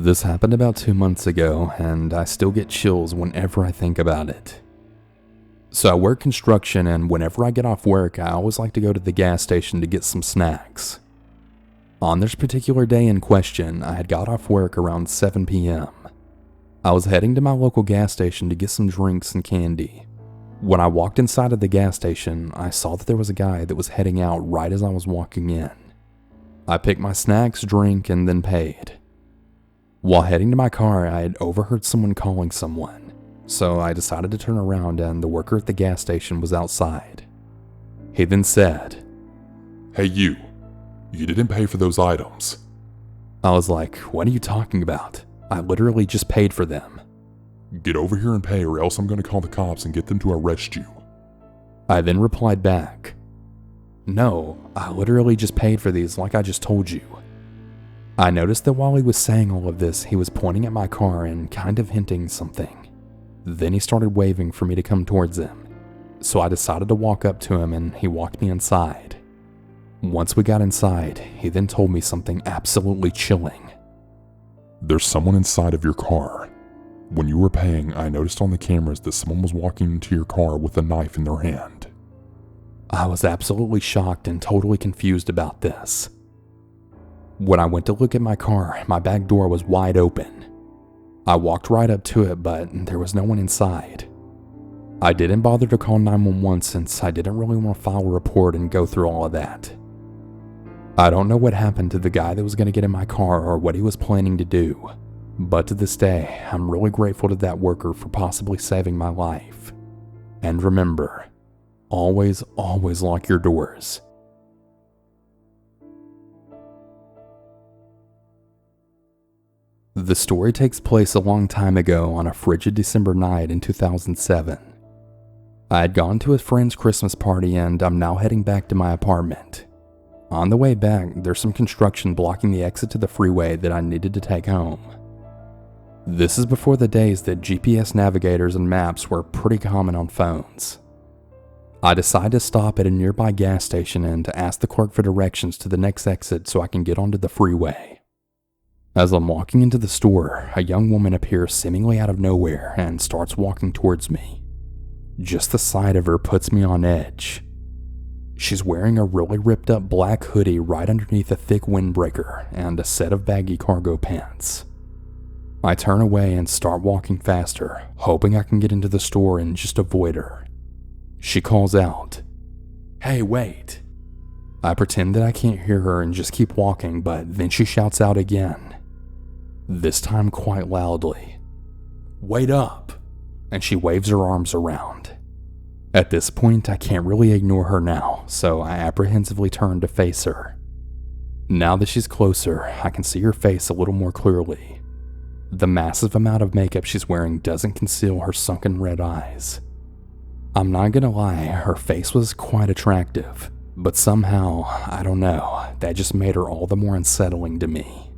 This happened about 2 months ago, and I still get chills whenever I think about it. So I work construction, and whenever I get off work, I always like to go to the gas station to get some snacks. On this particular day in question, I had got off work around 7 p.m. I was heading to my local gas station to get some drinks and candy. When I walked inside of the gas station, I saw that there was a guy that was heading out right as I was walking in. I picked my snacks, drink, and then paid. While heading to my car, I had overheard someone calling someone, so I decided to turn around and the worker at the gas station was outside. He then said, "Hey you didn't pay for those items." I was like, "What are you talking about? I literally just paid for them." "Get over here and pay, or else I'm going to call the cops and get them to arrest you." I then replied back, "No, I literally just paid for these like I just told you." I noticed that while he was saying all of this, he was pointing at my car and kind of hinting something. Then he started waving for me to come towards him. So I decided to walk up to him and he walked me inside. Once we got inside, he then told me something absolutely chilling. "There's someone inside of your car. When you were paying, I noticed on the cameras that someone was walking into your car with a knife in their hand." I was absolutely shocked and totally confused about this. When I went to look at my car, my back door was wide open. I walked right up to it, but there was no one inside. I didn't bother to call 911 since I didn't really want to file a report and go through all of that. I don't know what happened to the guy that was going to get in my car or what he was planning to do, but to this day, I'm really grateful to that worker for possibly saving my life. And remember, always lock your doors. The story takes place a long time ago on a frigid December night in 2007. I had gone to a friend's Christmas party and I'm now heading back to my apartment. On the way back, there's some construction blocking the exit to the freeway that I needed to take home. This is before the days that GPS navigators and maps were pretty common on phones. I decide to stop at a nearby gas station and to ask the clerk for directions to the next exit so I can get onto the freeway. As I'm walking into the store, a young woman appears seemingly out of nowhere and starts walking towards me. Just the sight of her puts me on edge. She's wearing a really ripped up black hoodie right underneath a thick windbreaker and a set of baggy cargo pants. I turn away and start walking faster, hoping I can get into the store and just avoid her. She calls out, "Hey, wait." I pretend that I can't hear her and just keep walking, but then she shouts out again. This time quite loudly, "Wait up," and she waves her arms around. At this point, I can't really ignore her now, so I apprehensively turn to face her. Now that she's closer, I can see her face a little more clearly. The massive amount of makeup she's wearing doesn't conceal her sunken red eyes. I'm not gonna lie, her face was quite attractive, but somehow, I don't know, that just made her all the more unsettling to me.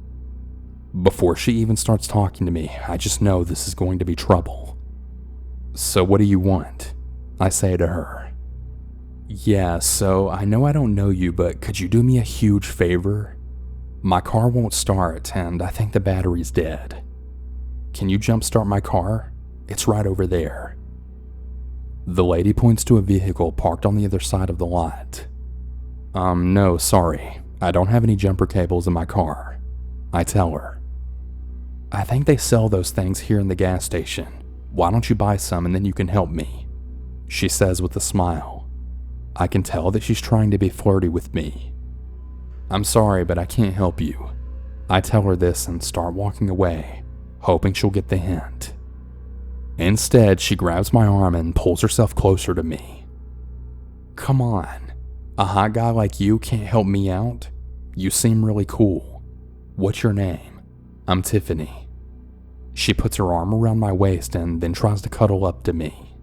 Before she even starts talking to me, I just know this is going to be trouble. "So what do you want?" I say to her. "Yeah, so I know I don't know you, but could you do me a huge favor? My car won't start, and I think the battery's dead. Can you jumpstart my car? It's right over there." The lady points to a vehicle parked on the other side of the lot. No, sorry. I don't have any jumper cables in my car," I tell her. "I think they sell those things here in the gas station. Why don't you buy some and then you can help me?" she says with a smile. I can tell that she's trying to be flirty with me. "I'm sorry, but I can't help you." I tell her this and start walking away, hoping she'll get the hint. Instead, she grabs my arm and pulls herself closer to me. "Come on, a hot guy like you can't help me out? You seem really cool. What's your name?" "I'm Tiffany." She puts her arm around my waist and then tries to cuddle up to me.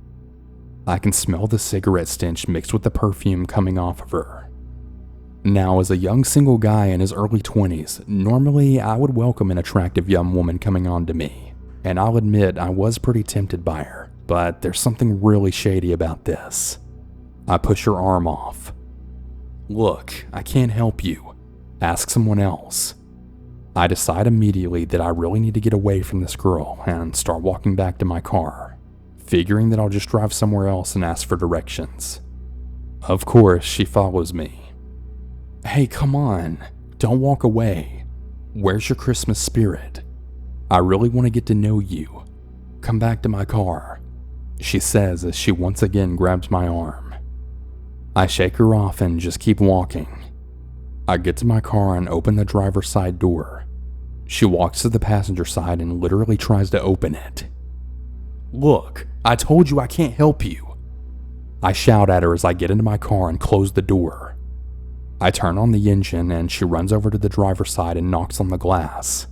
I can smell the cigarette stench mixed with the perfume coming off of her. Now, as a young single guy in his early 20s, normally I would welcome an attractive young woman coming on to me, and I'll admit I was pretty tempted by her, but there's something really shady about this. I push her arm off. "Look, I can't help you. Ask someone else." I decide immediately that I really need to get away from this girl and start walking back to my car, figuring that I'll just drive somewhere else and ask for directions. Of course, she follows me. "Hey, come on, don't walk away. Where's your Christmas spirit? I really want to get to know you. Come back to my car," she says as she once again grabs my arm. I shake her off and just keep walking. I get to my car and open the driver's side door. She walks to the passenger side and literally tries to open it. "Look, I told you I can't help you." I shout at her as I get into my car and close the door. I turn on the engine and she runs over to the driver's side and knocks on the glass.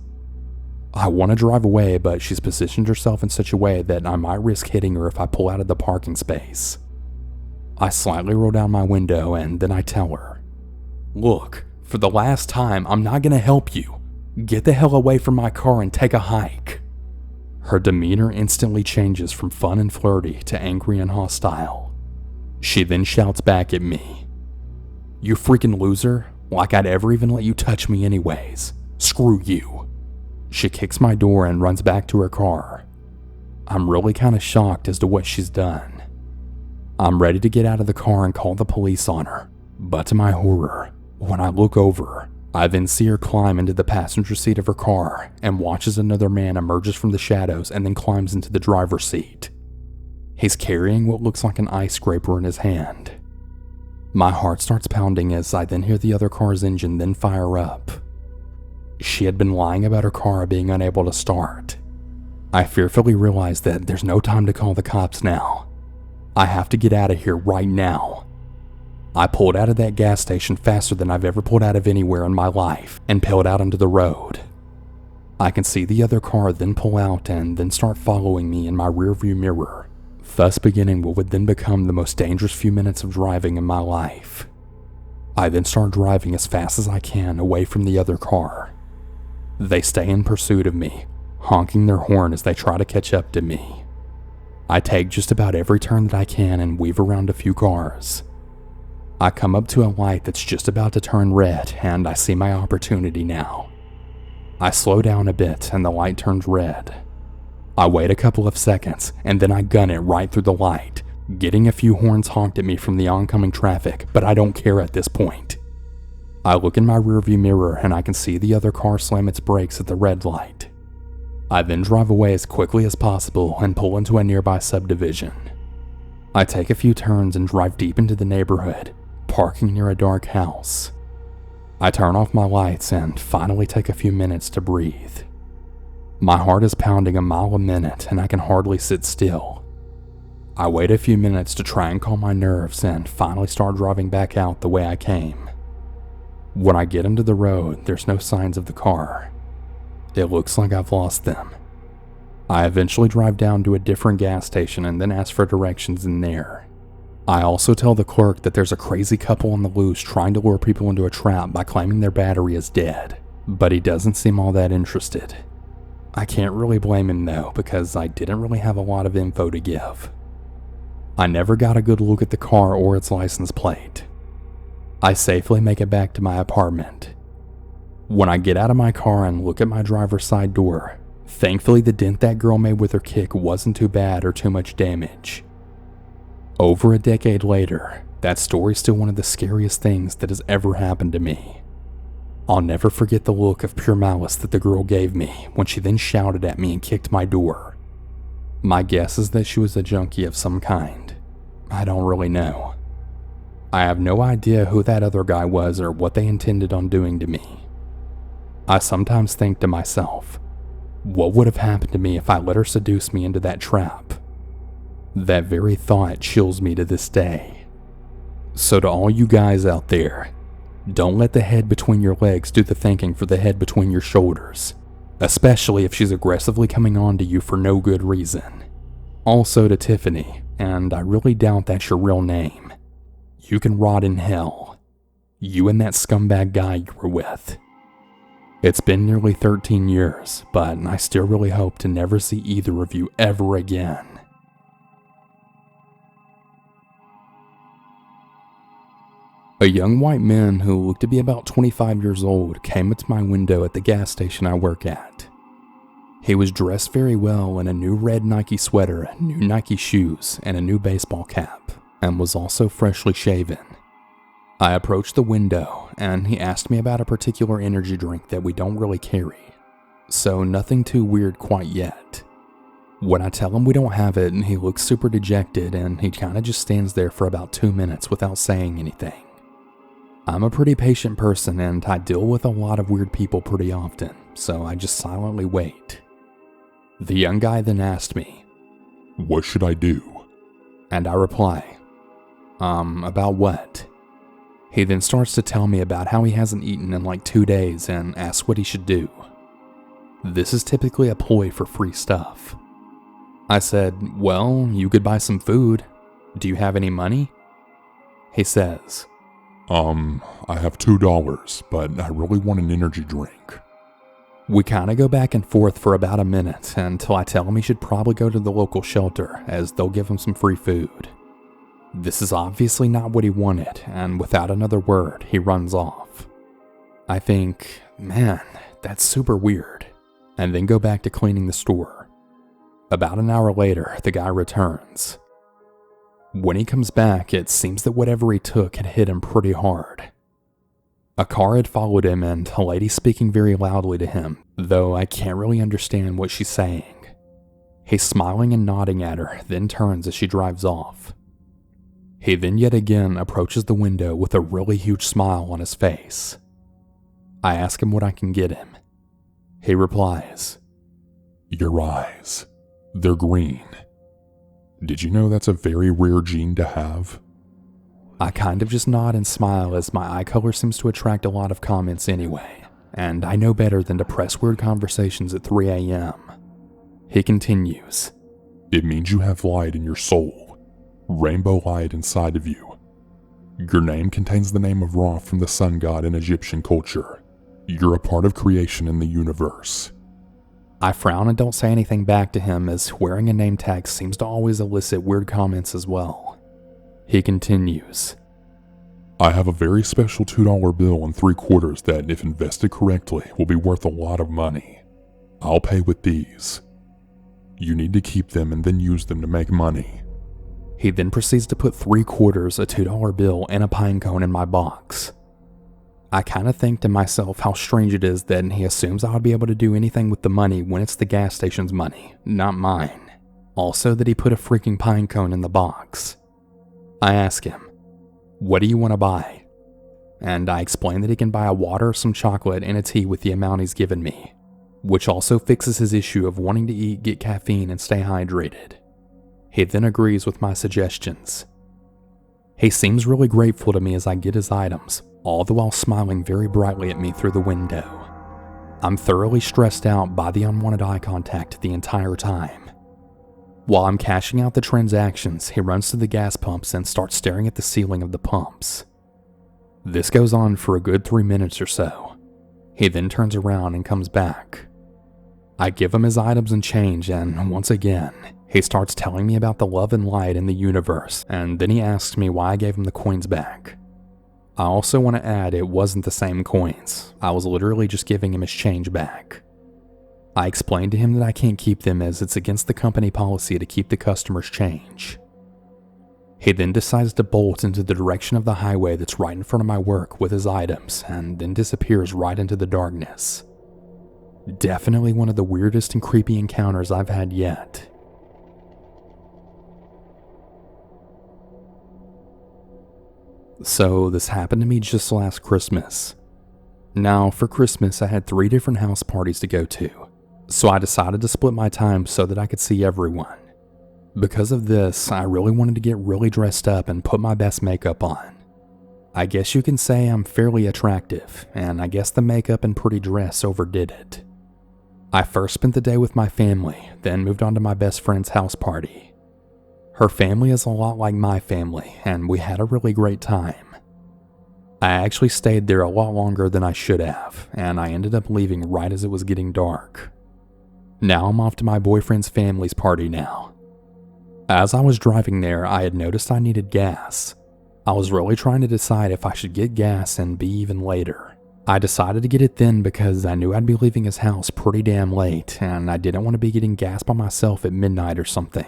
I want to drive away, but she's positioned herself in such a way that I might risk hitting her if I pull out of the parking space. I slightly roll down my window and then I tell her, "Look, for the last time, I'm not going to help you. Get the hell away from my car and take a hike." Her demeanor instantly changes from fun and flirty to angry and hostile. She then shouts back at me, "You freaking loser, like I'd ever even let you touch me anyways. Screw you." She kicks my door and runs back to her car. I'm really kind of shocked as to what she's done. I'm ready to get out of the car and call the police on her, but to my horror, when I look over, I then see her climb into the passenger seat of her car and watch as another man emerges from the shadows and then climbs into the driver's seat. He's carrying what looks like an ice scraper in his hand. My heart starts pounding as I then hear the other car's engine then fire up. She had been lying about her car being unable to start. I fearfully realize that there's no time to call the cops now. I have to get out of here right now. I pulled out of that gas station faster than I've ever pulled out of anywhere in my life and peeled out onto the road. I can see the other car then pull out and then start following me in my rearview mirror, thus beginning what would then become the most dangerous few minutes of driving in my life. I then start driving as fast as I can away from the other car. They stay in pursuit of me, honking their horn as they try to catch up to me. I take just about every turn that I can and weave around a few cars. I come up to a light that's just about to turn red and I see my opportunity now. I slow down a bit and the light turns red. I wait a couple of seconds and then I gun it right through the light, getting a few horns honked at me from the oncoming traffic, but I don't care at this point. I look in my rearview mirror and I can see the other car slam its brakes at the red light. I then drive away as quickly as possible and pull into a nearby subdivision. I take a few turns and drive deep into the neighborhood, parking near a dark house. I turn off my lights and finally take a few minutes to breathe. My heart is pounding a mile a minute and I can hardly sit still. I wait a few minutes to try and calm my nerves and finally start driving back out the way I came. When I get into the road, there's no signs of the car. It looks like I've lost them. I eventually drive down to a different gas station and then ask for directions in there. I also tell the clerk that there's a crazy couple on the loose trying to lure people into a trap by claiming their battery is dead, but he doesn't seem all that interested. I can't really blame him though, because I didn't really have a lot of info to give. I never got a good look at the car or its license plate. I safely make it back to my apartment. When I get out of my car and look at my driver's side door, thankfully the dent that girl made with her kick wasn't too bad or too much damage. Over a decade later, that story's still one of the scariest things that has ever happened to me. I'll never forget the look of pure malice that the girl gave me when she then shouted at me and kicked my door. My guess is that she was a junkie of some kind. I don't really know. I have no idea who that other guy was or what they intended on doing to me. I sometimes think to myself, what would have happened to me if I let her seduce me into that trap? That very thought chills me to this day. So to all you guys out there, don't let the head between your legs do the thinking for the head between your shoulders, especially if she's aggressively coming on to you for no good reason. Also to Tiffany, and I really doubt that's your real name, you can rot in hell. You and that scumbag guy you were with. It's been nearly 13 years, but I still really hope to never see either of you ever again. A young white man who looked to be about 25 years old came up to my window at the gas station I work at. He was dressed very well in a new red Nike sweater, new Nike shoes, and a new baseball cap, and was also freshly shaven. I approached the window, and he asked me about a particular energy drink that we don't really carry, so nothing too weird quite yet. When I tell him we don't have it, he looks super dejected, and he kinda just stands there for about 2 minutes without saying anything. I'm a pretty patient person, and I deal with a lot of weird people pretty often, so I just silently wait. The young guy then asked me, "What should I do?" And I reply, about what? He then starts to tell me about how he hasn't eaten in like 2 days and asks what he should do. This is typically a ploy for free stuff. I said, well, you could buy some food. Do you have any money? He says, I have $2, but I really want an energy drink. We kinda go back and forth for about a minute until I tell him he should probably go to the local shelter as they'll give him some free food. This is obviously not what he wanted, and without another word, he runs off. I think, man, that's super weird, and then go back to cleaning the store. About an hour later, the guy returns. When he comes back, it seems that whatever he took had hit him pretty hard. A car had followed him and a lady speaking very loudly to him, though I can't really understand what she's saying. He's smiling and nodding at her, then turns as she drives off. He then yet again approaches the window with a really huge smile on his face. I ask him what I can get him. He replies, "Your eyes. They're green. Did you know that's a very rare gene to have?" I kind of just nod and smile as my eye color seems to attract a lot of comments anyway, and I know better than to press weird conversations at 3 a.m. He continues, "It means you have light in your soul, rainbow light inside of you. Your name contains the name of Ra from the sun god in Egyptian culture. You're a part of creation in the universe." I frown and don't say anything back to him as wearing a name tag seems to always elicit weird comments as well. He continues, "I have a very special $2 bill and 3/4 that, if invested correctly, will be worth a lot of money. I'll pay with these. You need to keep them and then use them to make money." He then proceeds to put 3/4, a $2 bill, and a pine cone in my box. I kinda think to myself how strange it is that he assumes I would be able to do anything with the money when it's the gas station's money, not mine. Also that he put a freaking pine cone in the box. I ask him, what do you want to buy? And I explain that he can buy a water, some chocolate, and a tea with the amount he's given me, which also fixes his issue of wanting to eat, get caffeine, and stay hydrated. He then agrees with my suggestions. He seems really grateful to me as I get his items, all the while smiling very brightly at me through the window. I'm thoroughly stressed out by the unwanted eye contact the entire time. While I'm cashing out the transactions, he runs to the gas pumps and starts staring at the ceiling of the pumps. This goes on for a good 3 minutes or so. He then turns around and comes back. I give him his items and change, and once again, he starts telling me about the love and light in the universe, and then he asks me why I gave him the coins back. I also want to add it wasn't the same coins. I was literally just giving him his change back. I explained to him that I can't keep them as it's against the company policy to keep the customer's change. He then decides to bolt into the direction of the highway that's right in front of my work with his items and then disappears right into the darkness. Definitely one of the weirdest and creepy encounters I've had yet. So this happened to me just last Christmas. Now for Christmas I had 3 different house parties to go to. So I decided to split my time so that I could see everyone. Because of this, I really wanted to get really dressed up and put my best makeup on. I guess you can say I'm fairly attractive, and I guess the makeup and pretty dress overdid it. I first spent the day with my family, then moved on to my best friend's house party. Her family is a lot like my family, and we had a really great time. I actually stayed there a lot longer than I should have, and I ended up leaving right as it was getting dark. Now I'm off to my boyfriend's family's party now. As I was driving there, I had noticed I needed gas. I was really trying to decide if I should get gas and be even later. I decided to get it then because I knew I'd be leaving his house pretty damn late and I didn't want to be getting gas by myself at midnight or something.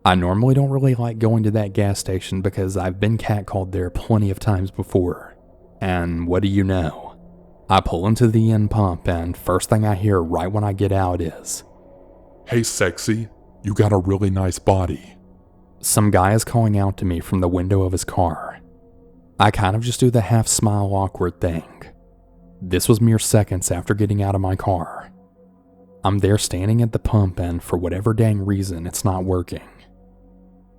I normally don't really like going to that gas station because I've been catcalled there plenty of times before. And what do you know? I pull into the end pump and first thing I hear right when I get out is, "Hey sexy, you got a really nice body." some guy is calling out to me from the window of his car. I kind of just do the half smile awkward thing. This was mere seconds after getting out of my car. I'm there standing at the pump and for whatever dang reason it's not working.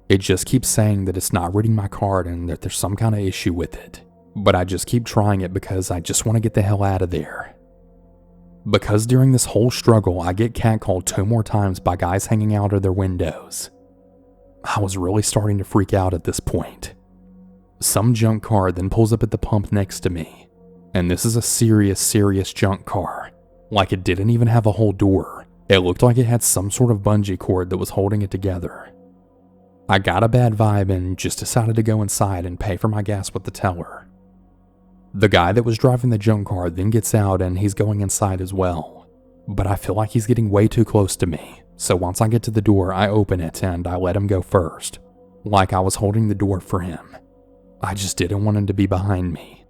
It just keeps saying that it's not reading my card and that there's some kind of issue with it. But I just keep trying it because I just want to get the hell out of there. Because during this whole struggle I get catcalled 2 more times by guys hanging out of their windows. I was really starting to freak out at this point. Some junk car then pulls up at the pump next to me. And this is a serious junk car. Like it didn't even have a whole door. It looked like it had some sort of bungee cord that was holding it together. I got a bad vibe and just decided to go inside and pay for my gas with the teller. The guy that was driving the junk car then gets out and he's going inside as well. But I feel like he's getting way too close to me. So once I get to the door, I open it and I let him go first. Like I was holding the door for him. I just didn't want him to be behind me.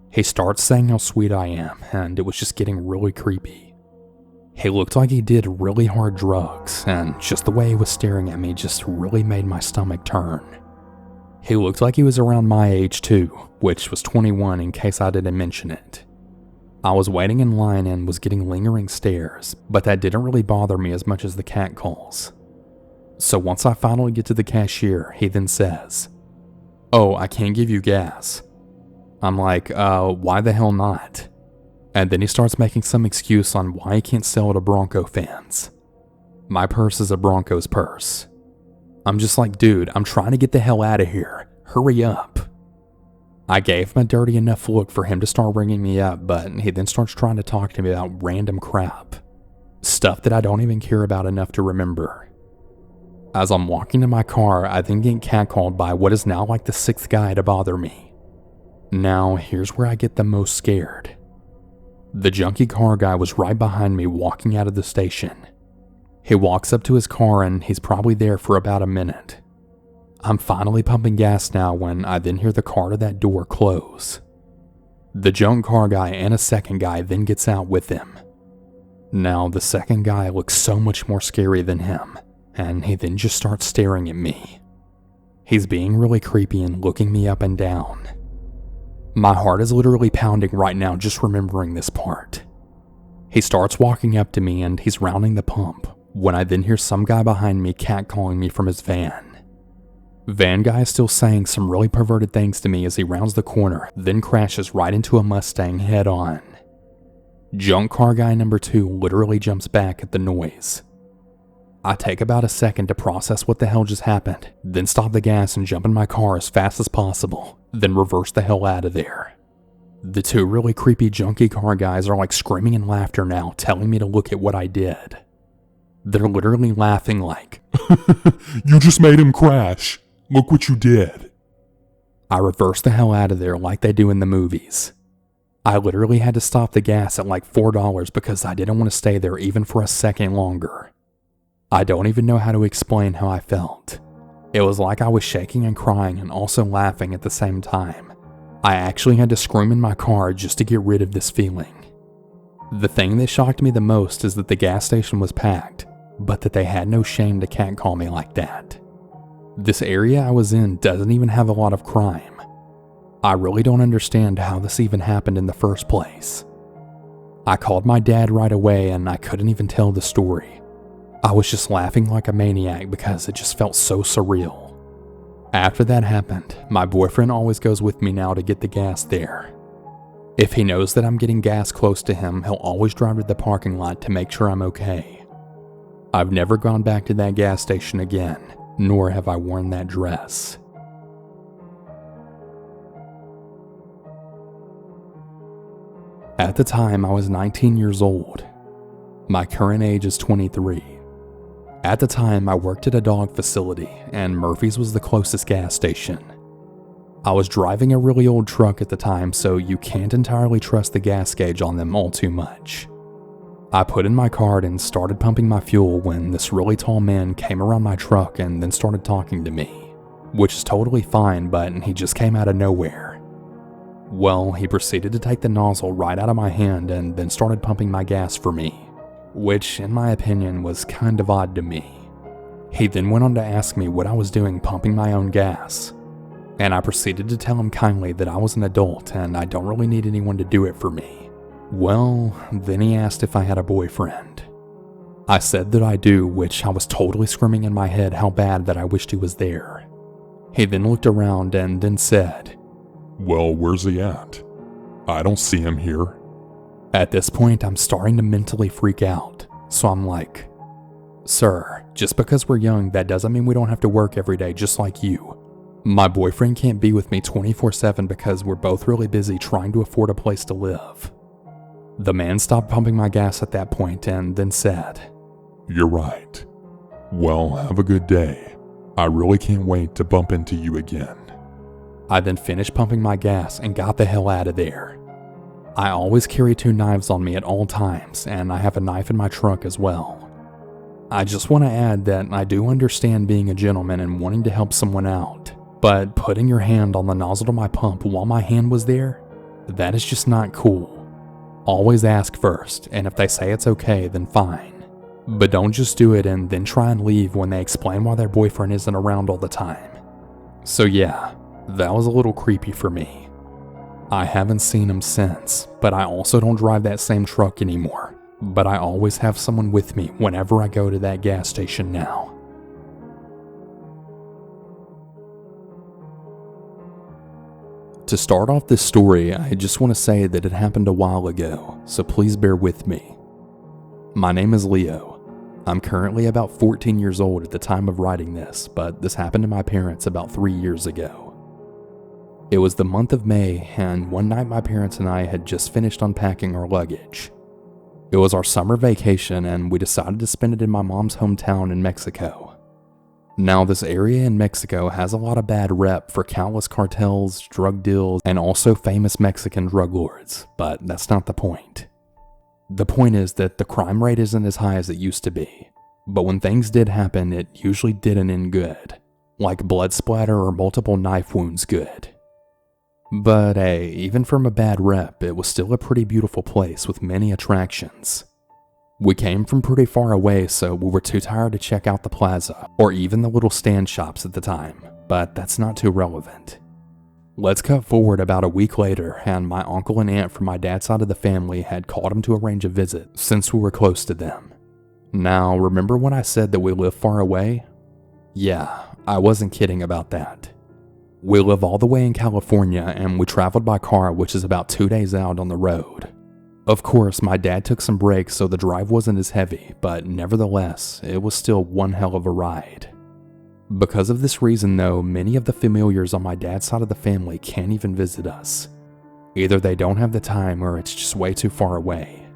He starts saying how sweet I am, and it was just getting really creepy. He looked like he did really hard drugs, and just the way he was staring at me just really made my stomach turn. He looked like he was around my age too, which was 21 in case I didn't mention it. I was waiting in line and was getting lingering stares, but that didn't really bother me as much as the catcalls. So once I finally get to the cashier, he then says, "Oh, I can't give you gas." I'm like, why the hell not? And then he starts making some excuse on why he can't sell to Bronco fans. My purse is a Broncos purse. I'm just like, dude, I'm trying to get the hell out of here. Hurry up. I gave him a dirty enough look for him to start ringing me up, but he then starts trying to talk to me about random crap. Stuff that I don't even care about enough to remember. As I'm walking to my car, I then get catcalled by what is now like the 6th guy to bother me. Now, here's where I get the most scared. The junky car guy was right behind me walking out of the station. He walks up to his car and he's probably there for about a minute. I'm finally pumping gas now when I then hear the car to that door close. The junk car guy and a second guy then gets out with him. Now, the second guy looks so much more scary than him, and he then just starts staring at me. He's being really creepy and looking me up and down. My heart is literally pounding right now just remembering this part. He starts walking up to me and he's rounding the pump when I then hear some guy behind me catcalling me from his van. Van guy is still saying some really perverted things to me as he rounds the corner, then crashes right into a Mustang head on. Junk car guy number 2 literally jumps back at the noise. I take about a second to process what the hell just happened, then stop the gas and jump in my car as fast as possible, then reverse the hell out of there. The 2 really creepy junky car guys are like screaming in laughter now, telling me to look at what I did. They're literally laughing like, "You just made him crash. Look what you did." I reversed the hell out of there like they do in the movies. I literally had to stop the gas at like $4 because I didn't want to stay there even for a second longer. I don't even know how to explain how I felt. It was like I was shaking and crying and also laughing at the same time. I actually had to scream in my car just to get rid of this feeling. The thing that shocked me the most is that the gas station was packed, but that they had no shame to catcall me like that. This area I was in doesn't even have a lot of crime. I really don't understand how this even happened in the first place. I called my dad right away and I couldn't even tell the story. I was just laughing like a maniac because it just felt so surreal. After that happened, my boyfriend always goes with me now to get the gas there. If he knows that I'm getting gas close to him, he'll always drive to the parking lot to make sure I'm okay. I've never gone back to that gas station again, nor have I worn that dress. At the time, I was 19 years old. My current age is 23. At the time, I worked at a dog facility, and Murphy's was the closest gas station. I was driving a really old truck at the time, so you can't entirely trust the gas gauge on them all too much. I put in my card and started pumping my fuel when this really tall man came around my truck and then started talking to me, which is totally fine, but he just came out of nowhere. Well, he proceeded to take the nozzle right out of my hand and then started pumping my gas for me, which in my opinion was kind of odd to me. He then went on to ask me what I was doing pumping my own gas, and I proceeded to tell him kindly that I was an adult and I don't really need anyone to do it for me. Well, then he asked if I had a boyfriend. I said that I do, which I was totally screaming in my head how bad that I wished he was there. He then looked around and then said, "Well, where's he at? I don't see him here." At this point, I'm starting to mentally freak out, so I'm like, "Sir, just because we're young, that doesn't mean we don't have to work every day just like you. My boyfriend can't be with me 24/7 because we're both really busy trying to afford a place to live." The man stopped pumping my gas at that point and then said, "You're right. Well, have a good day. I really can't wait to bump into you again." I then finished pumping my gas and got the hell out of there. I always carry 2 knives on me at all times, and I have a knife in my trunk as well. I just want to add that I do understand being a gentleman and wanting to help someone out, but putting your hand on the nozzle to my pump while my hand was there, that is just not cool. Always ask first, and if they say it's okay, then fine. But don't just do it and then try and leave when they explain why their boyfriend isn't around all the time. So yeah, that was a little creepy for me. I haven't seen him since, but I also don't drive that same truck anymore. But I always have someone with me whenever I go to that gas station now. To start off this story, I just want to say that it happened a while ago, so please bear with me. My name is Leo. I'm currently about 14 years old at the time of writing this, but this happened to my parents about 3 years ago. It was the month of May, and one night my parents and I had just finished unpacking our luggage. It was our summer vacation, and we decided to spend it in my mom's hometown in Mexico. Now, this area in Mexico has a lot of bad rep for countless cartels, drug deals, and also famous Mexican drug lords, but that's not the point. The point is that the crime rate isn't as high as it used to be, but when things did happen, it usually didn't end good, like blood splatter or multiple knife wounds good. But hey, even from a bad rep, it was still a pretty beautiful place with many attractions. We came from pretty far away, so we were too tired to check out the plaza, or even the little stand shops at the time, but that's not too relevant. Let's cut forward about a week later, and my uncle and aunt from my dad's side of the family had called him to arrange a visit since we were close to them. Now, remember when I said that we live far away? Yeah, I wasn't kidding about that. We live all the way in California, and we traveled by car, which is about 2 days out on the road. Of course, my dad took some breaks, so the drive wasn't as heavy, but nevertheless, it was still one hell of a ride. Because of this reason though, many of the familiars on my dad's side of the family can't even visit us. Either they don't have the time or it's just way too far away.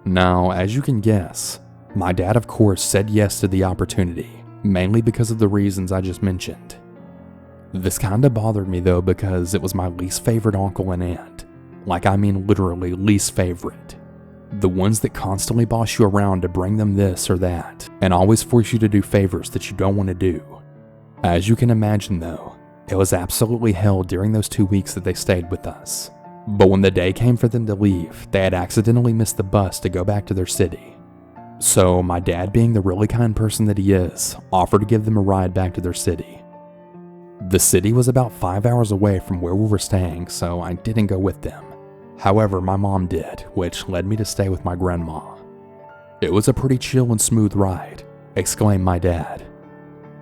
Now, as you can guess, my dad of course said yes to the opportunity, mainly because of the reasons I just mentioned. This kinda bothered me though because it was my least favorite uncle and aunt. Like I mean literally least favorite. The ones that constantly boss you around to bring them this or that, and always force you to do favors that you don't want to do. As you can imagine though, it was absolutely hell during those 2 weeks that they stayed with us. But when the day came for them to leave, they had accidentally missed the bus to go back to their city. So my dad, being the really kind person that he is, offered to give them a ride back to their city. The city was about 5 hours away from where we were staying, so I didn't go with them. However, my mom did, which led me to stay with my grandma. "It was a pretty chill and smooth ride," exclaimed my dad.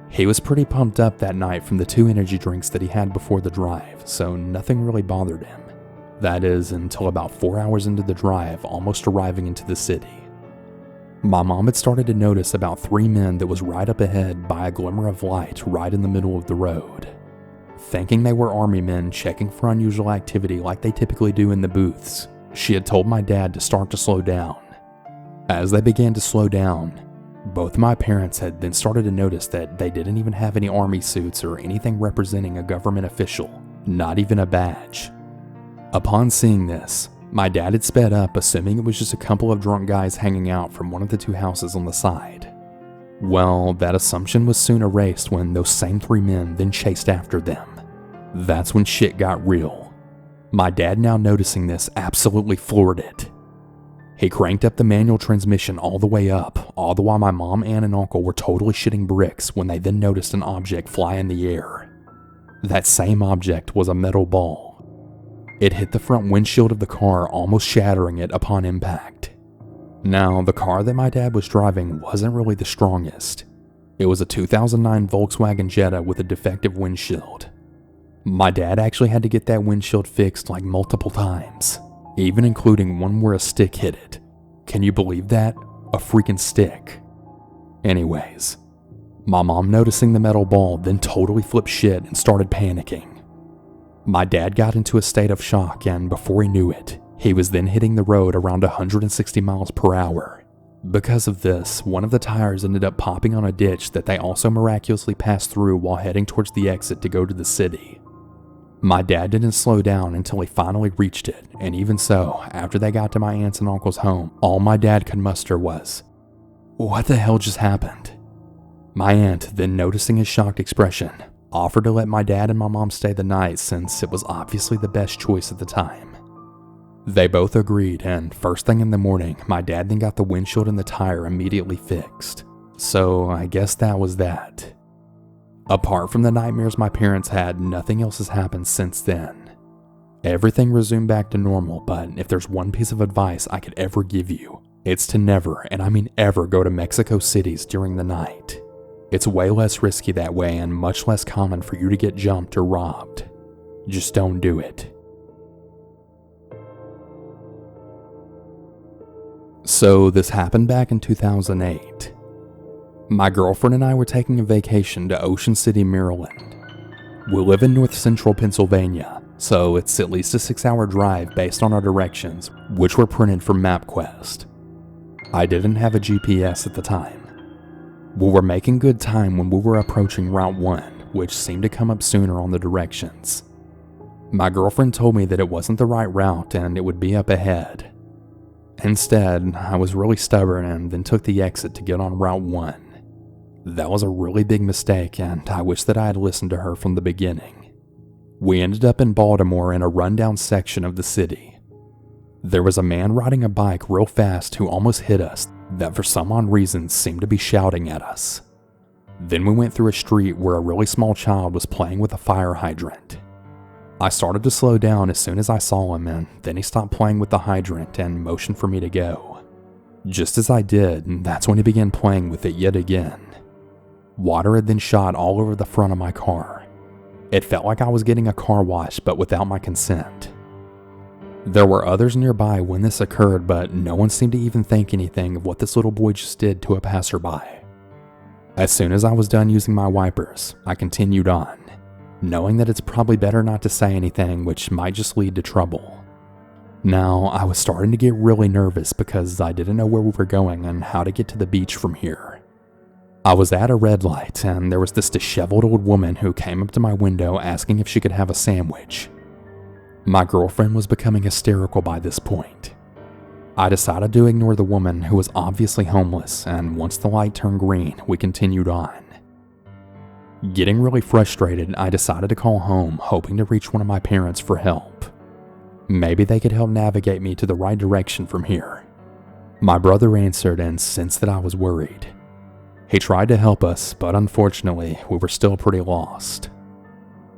He was pretty pumped up that night from the 2 energy drinks that he had before the drive, so nothing really bothered him. That is, until about 4 hours into the drive, almost arriving into the city. My mom had started to notice about 3 men that was right up ahead by a glimmer of light right in the middle of the road. Thinking they were army men checking for unusual activity like they typically do in the booths, she had told my dad to start to slow down. As they began to slow down, both my parents had then started to notice that they didn't even have any army suits or anything representing a government official, Not even a badge. Upon seeing this, my dad had sped up, assuming it was just a couple of drunk guys hanging out from one of the two houses on the side. Well, that assumption was soon erased when those same three men then chased after them. That's when shit got real. My dad, now noticing this, absolutely floored it. He cranked up the manual transmission all the way up, all the while my mom, aunt, and uncle were totally shitting bricks when they then noticed an object fly in the air. That same object was a metal ball. It hit the front windshield of the car, almost shattering it upon impact. Now, the car that my dad was driving wasn't really the strongest. It was a 2009 Volkswagen Jetta with a defective windshield. My dad actually had to get that windshield fixed like multiple times, even including one where a stick hit it. Can you believe that? A freaking stick. Anyways, my mom, noticing the metal ball, then totally flipped shit and started panicking. My dad got into a state of shock, and before he knew it, he was then hitting the road around 160 miles per hour. Because of this, one of the tires ended up popping on a ditch that they also miraculously passed through while heading towards the exit to go to the city. My dad didn't slow down until he finally reached it, and even so, after they got to my aunt's and uncle's home, all my dad could muster was, "What the hell just happened?" My aunt, then noticing his shocked expression, offered to let my dad and my mom stay the night since it was obviously the best choice at the time. They both agreed, and first thing in the morning, my dad then got the windshield and the tire immediately fixed. So I guess that was that. Apart from the nightmares my parents had, nothing else has happened since then. Everything resumed back to normal, but if there's one piece of advice I could ever give you, it's to never, and I mean ever, go to Mexico cities during the night. It's way less risky that way and much less common for you to get jumped or robbed. Just don't do it. So this happened back in 2008. My girlfriend and I were taking a vacation to Ocean City, Maryland. We live in north central Pennsylvania, so it's at least a 6-hour drive based on our directions, which were printed from MapQuest. I didn't have a GPS at the time. We were making good time when we were approaching Route 1, which seemed to come up sooner on the directions. My girlfriend told me that it wasn't the right route and it would be up ahead. Instead, I was really stubborn and then took the exit to get on Route 1. That was a really big mistake, and I wish that I had listened to her from the beginning. We ended up in Baltimore in a rundown section of the city. There was a man riding a bike real fast who almost hit us that for some odd reason seemed to be shouting at us. Then we went through a street where a really small child was playing with a fire hydrant. I started to slow down as soon as I saw him, and then he stopped playing with the hydrant and motioned for me to go. Just as I did, that's when he began playing with it yet again. Water had then shot all over the front of my car. It felt like I was getting a car wash, but without my consent. There were others nearby when this occurred, but no one seemed to even think anything of what this little boy just did to a passerby. As soon as I was done using my wipers, I continued on, knowing that it's probably better not to say anything which might just lead to trouble. Now, I was starting to get really nervous because I didn't know where we were going and how to get to the beach from here. I was at a red light, and there was this disheveled old woman who came up to my window asking if she could have a sandwich. My girlfriend was becoming hysterical by this point. I decided to ignore the woman who was obviously homeless, and once the light turned green, we continued on. Getting really frustrated, I decided to call home, hoping to reach one of my parents for help. Maybe they could help navigate me to the right direction from here. My brother answered and sensed that I was worried. He tried to help us, but unfortunately, we were still pretty lost.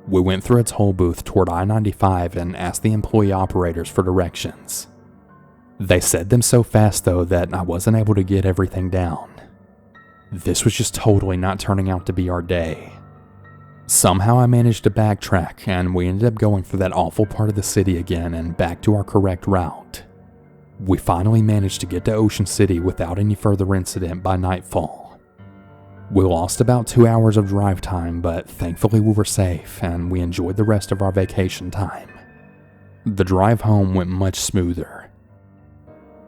We went through a toll booth toward I-95 and asked the employee operators for directions. They said them so fast though that I wasn't able to get everything down. This was just totally not turning out to be our day. Somehow I managed to backtrack and we ended up going through that awful part of the city again and back to our correct route. We finally managed to get to Ocean City without any further incident by nightfall. We lost about 2 hours of drive time, but thankfully we were safe and we enjoyed the rest of our vacation time. The drive home went much smoother.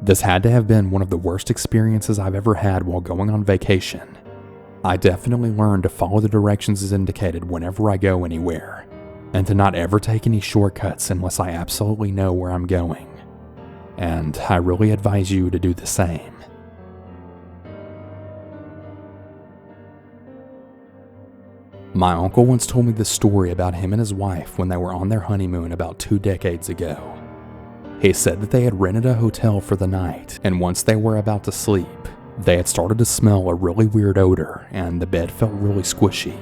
This had to have been one of the worst experiences I've ever had while going on vacation. I definitely learned to follow the directions as indicated whenever I go anywhere. and to not ever take any shortcuts unless I absolutely know where I'm going. And I really advise you to do the same. My uncle once told me this story about him and his wife when they were on their honeymoon about 2 decades ago. He said that they had rented a hotel for the night, and once they were about to sleep, they had started to smell a really weird odor, and the bed felt really squishy.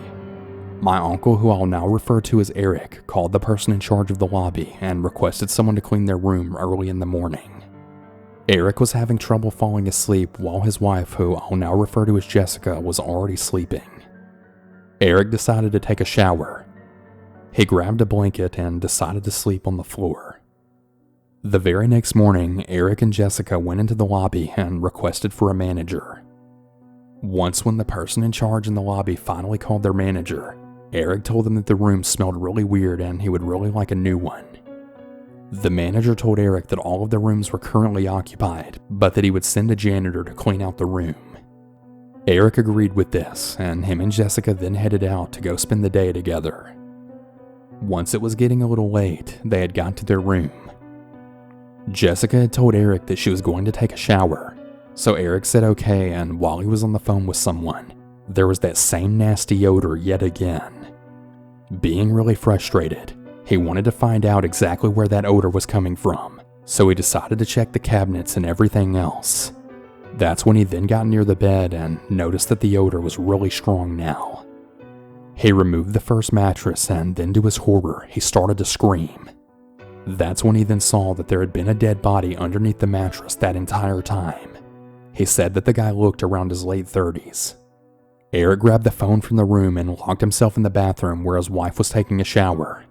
My uncle, who I'll now refer to as Eric, called the person in charge of the lobby and requested someone to clean their room early in the morning. Eric was having trouble falling asleep while his wife, who I'll now refer to as Jessica, was already sleeping. Eric decided to take a shower. He grabbed a blanket and decided to sleep on the floor. The very next morning, Eric and Jessica went into the lobby and requested for a manager. Once when the person in charge in the lobby finally called their manager, Eric told them that the room smelled really weird and he would really like a new one. The manager told Eric that all of the rooms were currently occupied, but that he would send a janitor to clean out the room. Eric agreed with this, and him and Jessica then headed out to go spend the day together. Once it was getting a little late, they had got to their room. Jessica had told Eric that she was going to take a shower, so Eric said okay, and while he was on the phone with someone, there was that same nasty odor yet again. Being really frustrated, he wanted to find out exactly where that odor was coming from, so he decided to check the cabinets and everything else. That's when he then got near the bed and noticed that the odor was really strong now. He removed the first mattress, and then to his horror, he started to scream. That's when he then saw that there had been a dead body underneath the mattress that entire time. He said that the guy looked around his late 30s. Eric grabbed the phone from the room and locked himself in the bathroom where his wife was taking a shower.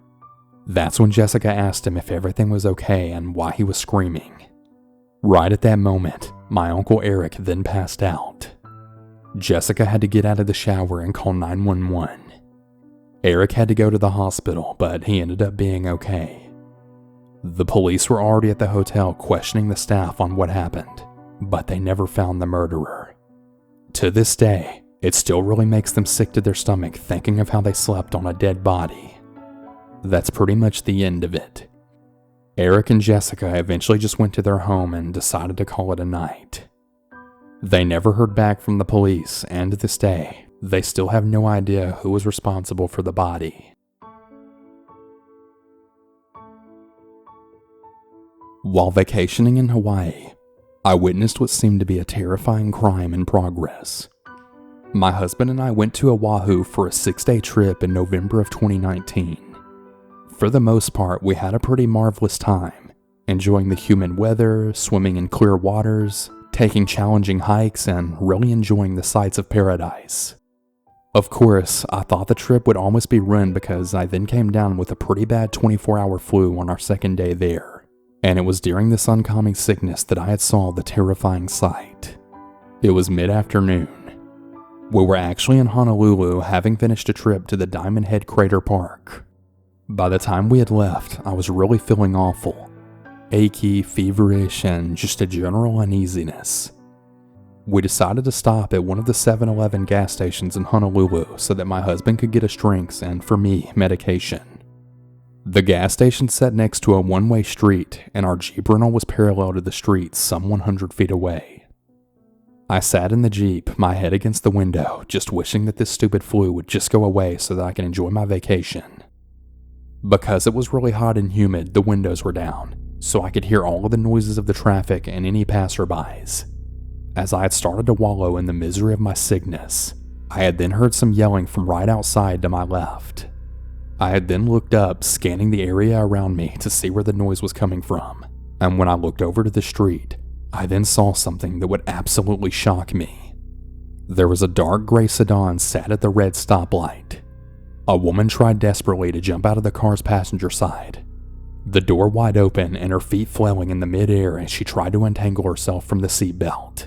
That's when Jessica asked him if everything was okay and why he was screaming. Right at that moment, my Uncle Eric then passed out. Jessica had to get out of the shower and call 911. Eric had to go to the hospital, but he ended up being okay. The police were already at the hotel questioning the staff on what happened, but they never found the murderer. To this day, it still really makes them sick to their stomach thinking of how they slept on a dead body. That's pretty much the end of it. Eric and Jessica eventually just went to their home and decided to call it a night. They never heard back from the police, and to this day, they still have no idea who was responsible for the body. While vacationing in Hawaii, I witnessed what seemed to be a terrifying crime in progress. My husband and I went to Oahu for a 6-day trip in November of 2019. For the most part, we had a pretty marvelous time, enjoying the humid weather, swimming in clear waters, taking challenging hikes, and really enjoying the sights of paradise. Of course, I thought the trip would almost be ruined because I then came down with a pretty bad 24-hour flu on our second day there, and it was during this oncoming sickness that I had saw the terrifying sight. It was mid-afternoon. We were actually in Honolulu, having finished a trip to the Diamond Head Crater Park. By the time we had left, I was really feeling awful. Achy, feverish, and just a general uneasiness. We decided to stop at one of the 7-Eleven gas stations in Honolulu so that my husband could get us drinks and, for me, medication. The gas station sat next to a one-way street, and our Jeep rental was parallel to the street some 100 feet away. I sat in the Jeep, my head against the window, just wishing that this stupid flu would just go away so that I can enjoy my vacation. Because it was really hot and humid, the windows were down, so I could hear all of the noises of the traffic and any passerbys. As I had started to wallow in the misery of my sickness, I had then heard some yelling from right outside to my left. I had then looked up, scanning the area around me to see where the noise was coming from, and when I looked over to the street, I then saw something that would absolutely shock me. There was a dark gray sedan sat at the red stoplight. A woman tried desperately to jump out of the car's passenger side, the door wide open and her feet flailing in the midair as she tried to untangle herself from the seatbelt.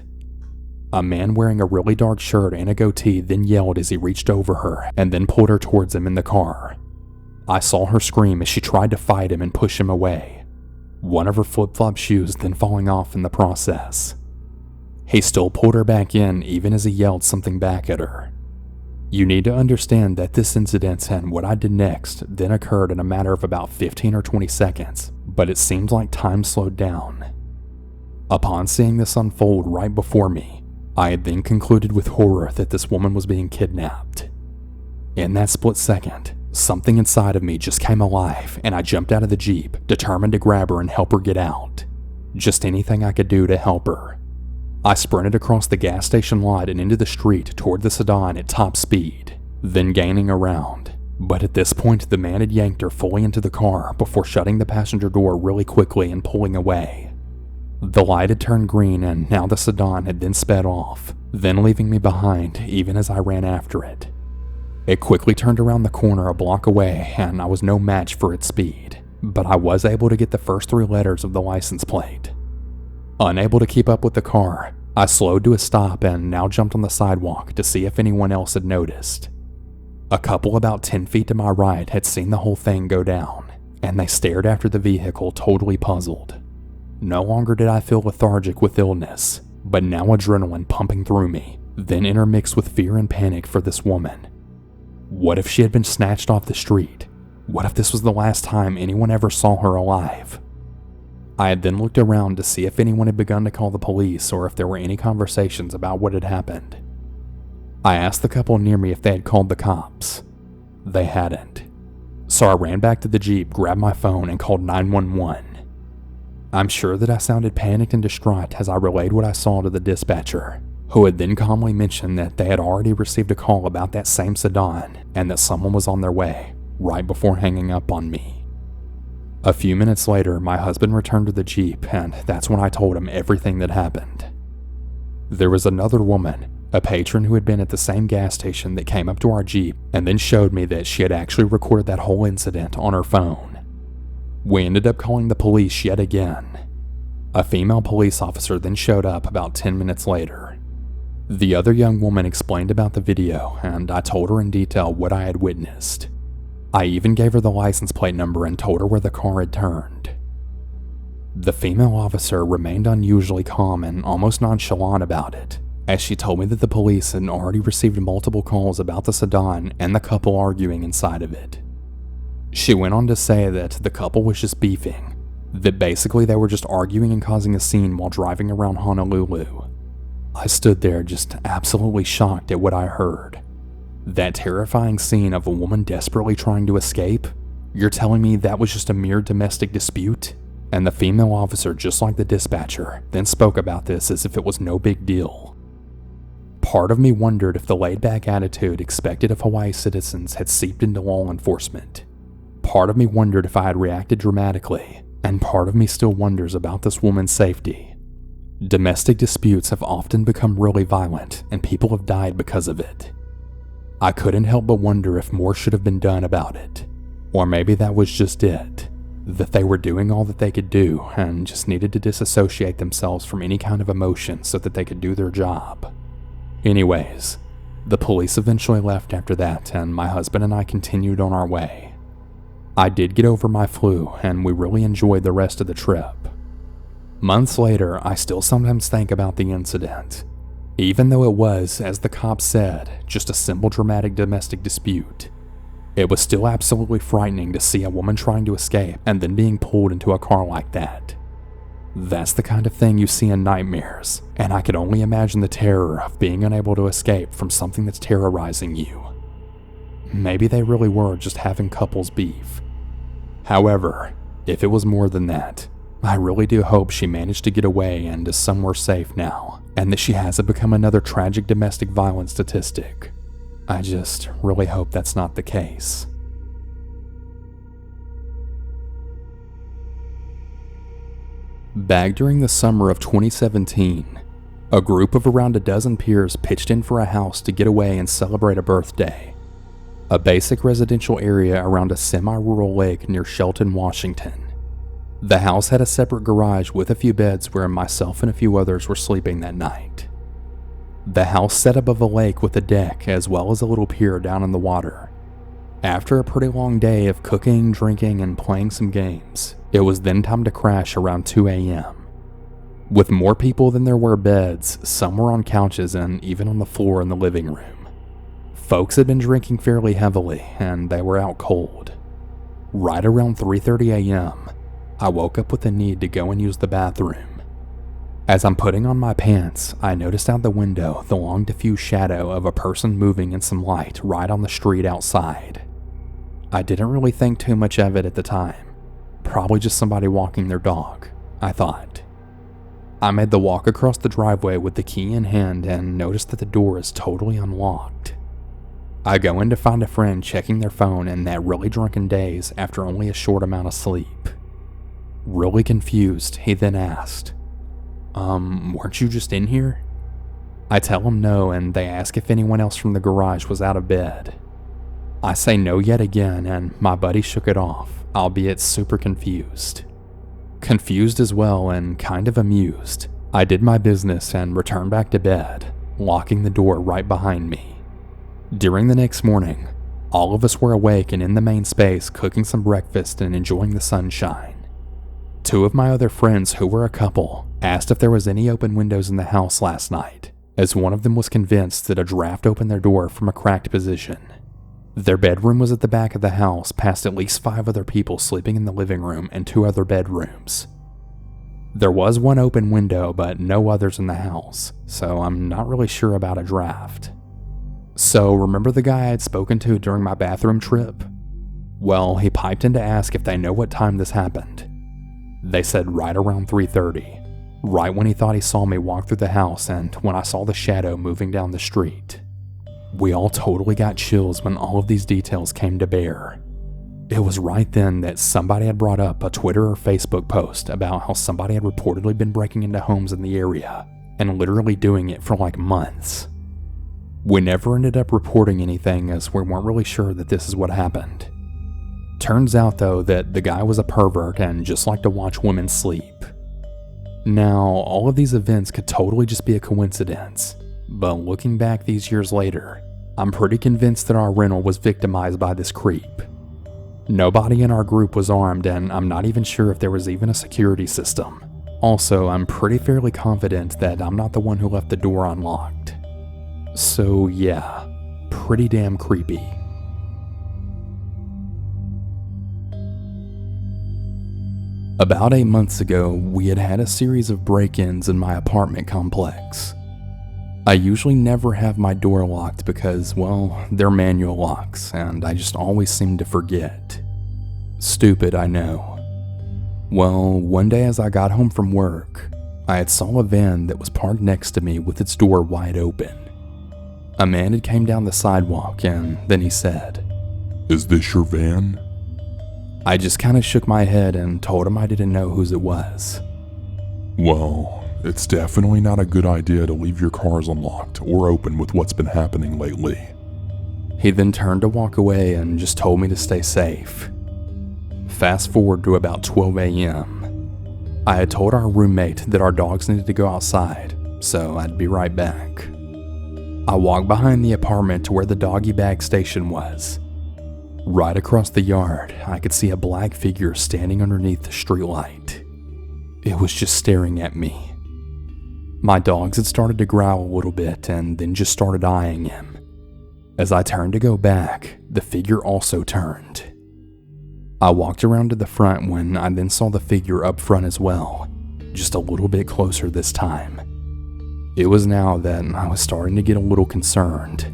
A man wearing a really dark shirt and a goatee then yelled as he reached over her and then pulled her towards him in the car. I saw her scream as she tried to fight him and push him away, one of her flip-flop shoes then falling off in the process. He still pulled her back in even as he yelled something back at her. You need to understand that this incident and what I did next then occurred in a matter of about 15 or 20 seconds, but it seemed like time slowed down. Upon seeing this unfold right before me, I had then concluded with horror that this woman was being kidnapped. In that split second, something inside of me just came alive and I jumped out of the Jeep, determined to grab her and help her get out. Just anything I could do to help her. I sprinted across the gas station lot and into the street toward the sedan at top speed, then gaining around. But at this point, the man had yanked her fully into the car before shutting the passenger door really quickly and pulling away. The light had turned green and now the sedan had then sped off, then leaving me behind even as I ran after it. It quickly turned around the corner a block away and I was no match for its speed, but I was able to get the first 3 letters of the license plate. Unable to keep up with the car, I slowed to a stop and now jumped on the sidewalk to see if anyone else had noticed. A couple about 10 feet to my right had seen the whole thing go down, and they stared after the vehicle totally puzzled. No longer did I feel lethargic with illness, but now adrenaline pumping through me, then intermixed with fear and panic for this woman. What if she had been snatched off the street? What if this was the last time anyone ever saw her alive? I had then looked around to see if anyone had begun to call the police or if there were any conversations about what had happened. I asked the couple near me if they had called the cops. They hadn't. So I ran back to the Jeep, grabbed my phone, and called 911. I'm sure that I sounded panicked and distraught as I relayed what I saw to the dispatcher, who had then calmly mentioned that they had already received a call about that same sedan and that someone was on their way, right before hanging up on me. A few minutes later, my husband returned to the Jeep, and that's when I told him everything that happened. There was another woman, a patron who had been at the same gas station, that came up to our Jeep and then showed me that she had actually recorded that whole incident on her phone. We ended up calling the police yet again. A female police officer then showed up about 10 minutes later. The other young woman explained about the video, and I told her in detail what I had witnessed. I even gave her the license plate number and told her where the car had turned. The female officer remained unusually calm and almost nonchalant about it, as she told me that the police had already received multiple calls about the sedan and the couple arguing inside of it. She went on to say that the couple was just beefing, that basically they were just arguing and causing a scene while driving around Honolulu. I stood there just absolutely shocked at what I heard. That terrifying scene of a woman desperately trying to escape? You're telling me that was just a mere domestic dispute? And the female officer, just like the dispatcher, then spoke about this as if it was no big deal. Part of me wondered if the laid-back attitude expected of Hawaii citizens had seeped into law enforcement. Part of me wondered if I had reacted dramatically, and part of me still wonders about this woman's safety. Domestic disputes have often become really violent, and people have died because of it. I couldn't help but wonder if more should have been done about it. Or maybe that was just it, that they were doing all that they could do and just needed to disassociate themselves from any kind of emotion so that they could do their job. Anyways, the police eventually left after that, and my husband and I continued on our way. I did get over my flu, and we really enjoyed the rest of the trip. Months later, I still sometimes think about the incident. Even though it was, as the cops said, just a simple dramatic domestic dispute, it was still absolutely frightening to see a woman trying to escape and then being pulled into a car like that. That's the kind of thing you see in nightmares, and I could only imagine the terror of being unable to escape from something that's terrorizing you. Maybe they really were just having couples beef. However, if it was more than that, I really do hope she managed to get away and is somewhere safe now, and that she hasn't become another tragic domestic violence statistic. I just really hope that's not the case. Back during the summer of 2017, a group of around a dozen peers pitched in for a house to get away and celebrate a birthday. A basic residential area around a semi-rural lake near Shelton, Washington. The house had a separate garage with a few beds where myself and a few others were sleeping that night. The house sat above a lake with a deck as well as a little pier down in the water. After a pretty long day of cooking, drinking, and playing some games, it was then time to crash around 2 a.m. With more people than there were beds, some were on couches and even on the floor in the living room. Folks had been drinking fairly heavily, and they were out cold. Right around 3:30 a.m., I woke up with the need to go and use the bathroom. As I'm putting on my pants, I noticed out the window the long diffuse shadow of a person moving in some light right on the street outside. I didn't really think too much of it at the time. Probably just somebody walking their dog, I thought. I made the walk across the driveway with the key in hand and noticed that the door is totally unlocked. I go in to find a friend checking their phone in that really drunken daze after only a short amount of sleep. Really confused, he then asked, weren't you just in here? I tell him no, and they ask if anyone else from the garage was out of bed. I say no yet again, and my buddy shook it off, albeit super confused. Confused as well and kind of amused, I did my business and returned back to bed, locking the door right behind me. During the next morning, all of us were awake and in the main space cooking some breakfast and enjoying the sunshine. Two of my other friends, who were a couple, asked if there was any open windows in the house last night, as one of them was convinced that a draft opened their door from a cracked position. Their bedroom was at the back of the house, past at least 5 other people sleeping in the living room and 2 other bedrooms. There was one open window, but no others in the house, so I'm not really sure about a draft. So remember the guy I had spoken to during my bathroom trip? Well, he piped in to ask if they know what time this happened. They said right around 3:30, right when he thought he saw me walk through the house and when I saw the shadow moving down the street. We all totally got chills when all of these details came to bear. It was right then that somebody had brought up a Twitter or Facebook post about how somebody had reportedly been breaking into homes in the area and literally doing it for like months. We never ended up reporting anything as we weren't really sure that this is what happened. Turns out though that the guy was a pervert and just liked to watch women sleep. Now, all of these events could totally just be a coincidence, but looking back these years later, I'm pretty convinced that our rental was victimized by this creep. Nobody in our group was armed, and I'm not even sure if there was even a security system. Also, I'm pretty fairly confident that I'm not the one who left the door unlocked. So yeah, pretty damn creepy. About 8 months ago, we had had a series of break-ins in my apartment complex. I usually never have my door locked because, well, they're manual locks, and I just always seem to forget. Stupid, I know. Well, one day as I got home from work, I had saw a van that was parked next to me with its door wide open. A man had came down the sidewalk and then he said, "Is this your van?" I just kind of shook my head and told him I didn't know whose it was. "Well, it's definitely not a good idea to leave your cars unlocked or open with what's been happening lately." He then turned to walk away and just told me to stay safe. Fast forward to about 12 a.m. I had told our roommate that our dogs needed to go outside, so I'd be right back. I walked behind the apartment to where the doggy bag station was. Right across the yard, I could see a black figure standing underneath the streetlight. It was just staring at me. My dogs had started to growl a little bit and then just started eyeing him. As I turned to go back, the figure also turned. I walked around to the front when I then saw the figure up front as well, just a little bit closer this time. It was now that I was starting to get a little concerned.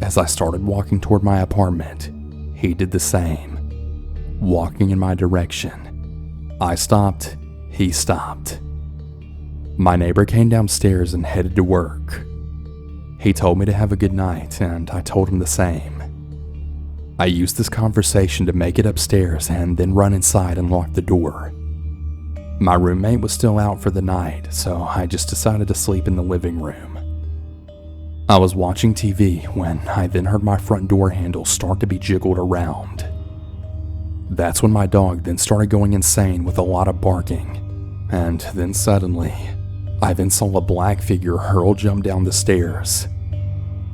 As I started walking toward my apartment, he did the same, walking in my direction. I stopped, he stopped. My neighbor came downstairs and headed to work. He told me to have a good night, and I told him the same. I used this conversation to make it upstairs and then run inside and lock the door. My roommate was still out for the night, so I just decided to sleep in the living room. I was watching TV when I then heard my front door handle start to be jiggled around. That's when my dog then started going insane with a lot of barking, and then suddenly, I then saw a black figure hurl jump down the stairs.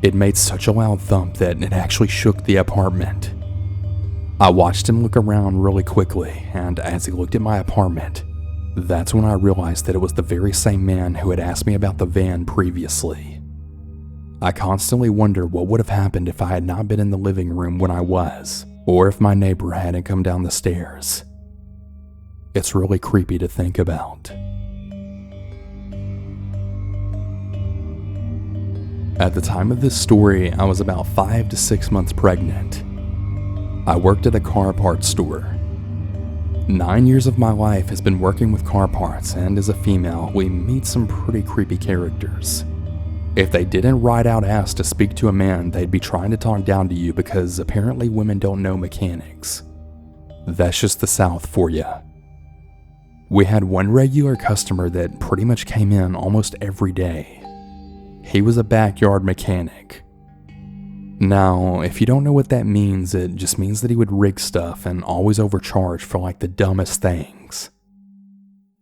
It made such a loud thump that it actually shook the apartment. I watched him look around really quickly, and as he looked at my apartment, that's when I realized that it was the very same man who had asked me about the van previously. I constantly wonder what would have happened if I had not been in the living room when I was, or if my neighbor hadn't come down the stairs. It's really creepy to think about. At the time of this story, I was about 5 to 6 months pregnant. I worked at a car parts store. 9 years of my life has been working with car parts, and as a female, we meet some pretty creepy characters. If they didn't right out ask to speak to a man, they'd be trying to talk down to you because apparently women don't know mechanics. That's just the South for you. We had one regular customer that pretty much came in almost every day. He was a backyard mechanic. Now, if you don't know what that means, it just means that he would rig stuff and always overcharge for like the dumbest things.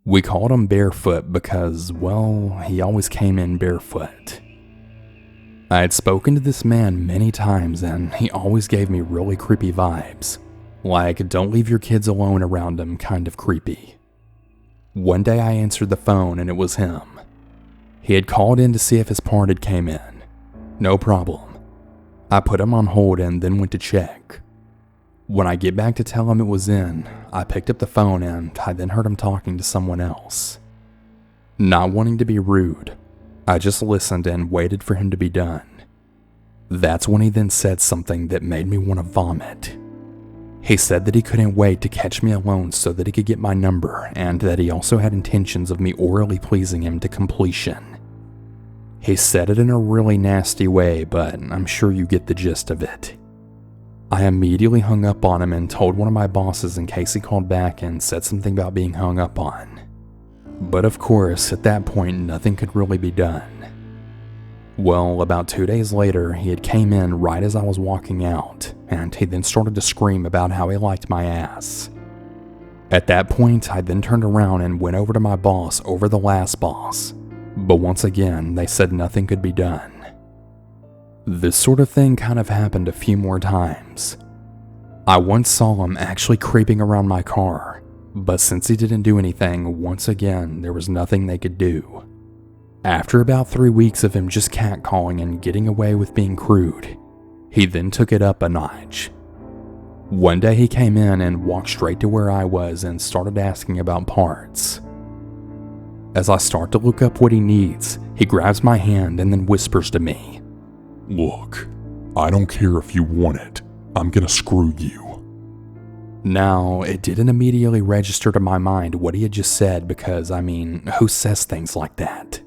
We called him Barefoot because, well, he always came in barefoot. I had spoken to this man many times and he always gave me really creepy vibes. Like, don't leave your kids alone around him kind of creepy. One day I answered the phone and it was him. He had called in to see if his part had came in. No problem. I put him on hold and then went to check. When I get back to tell him it was in, I picked up the phone and I then heard him talking to someone else. Not wanting to be rude, I just listened and waited for him to be done. That's when he then said something that made me want to vomit. He said that he couldn't wait to catch me alone so that he could get my number, and that he also had intentions of me orally pleasing him to completion. He said it in a really nasty way, but I'm sure you get the gist of it. I immediately hung up on him and told one of my bosses in case he called back and said something about being hung up on. But of course, at that point, nothing could really be done. Well, about 2 days later, he had came in right as I was walking out, and he then started to scream about how he liked my ass. At that point, I then turned around and went over to my boss over the last boss, but once again, they said nothing could be done. This sort of thing kind of happened a few more times. I once saw him actually creeping around my car, but since he didn't do anything, once again, there was nothing they could do. After about 3 weeks of him just catcalling and getting away with being crude, he then took it up a notch. One day he came in and walked straight to where I was and started asking about parts. As I start to look up what he needs, he grabs my hand and then whispers to me, "Look, I don't care if you want it. I'm gonna screw you." Now, it didn't immediately register to my mind what he had just said because, who says things like that?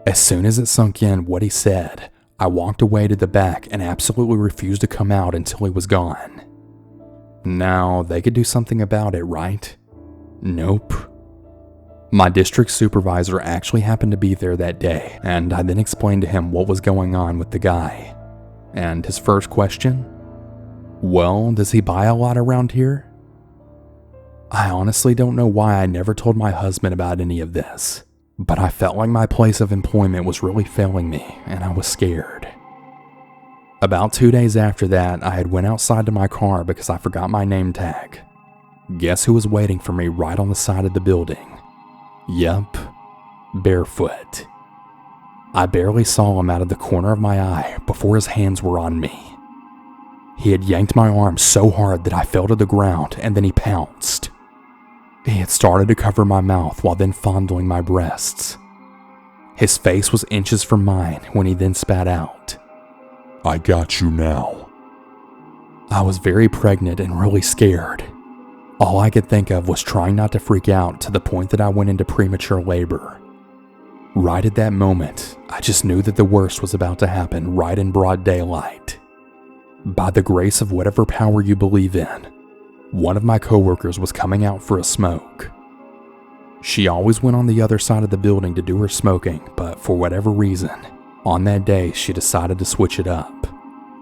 As soon as it sunk in what he said, I walked away to the back and absolutely refused to come out until he was gone. Now, they could do something about it, right? Nope. My district supervisor actually happened to be there that day, and I then explained to him what was going on with the guy. And his first question? Well, does he buy a lot around here? I honestly don't know why I never told my husband about any of this, but I felt like my place of employment was really failing me, and I was scared. About 2 days after that, I had went outside to my car because I forgot my name tag. Guess who was waiting for me right on the side of the building? Yup, Barefoot. I barely saw him out of the corner of my eye before his hands were on me. He had yanked my arm so hard that I fell to the ground, and then he pounced. He had started to cover my mouth while then fondling my breasts. His face was inches from mine when he then spat out, "I got you now." I was very pregnant and really scared. All I could think of was trying not to freak out to the point that I went into premature labor. Right at that moment, I just knew that the worst was about to happen right in broad daylight. By the grace of whatever power you believe in, one of my coworkers was coming out for a smoke. She always went on the other side of the building to do her smoking, but for whatever reason, on that day she decided to switch it up,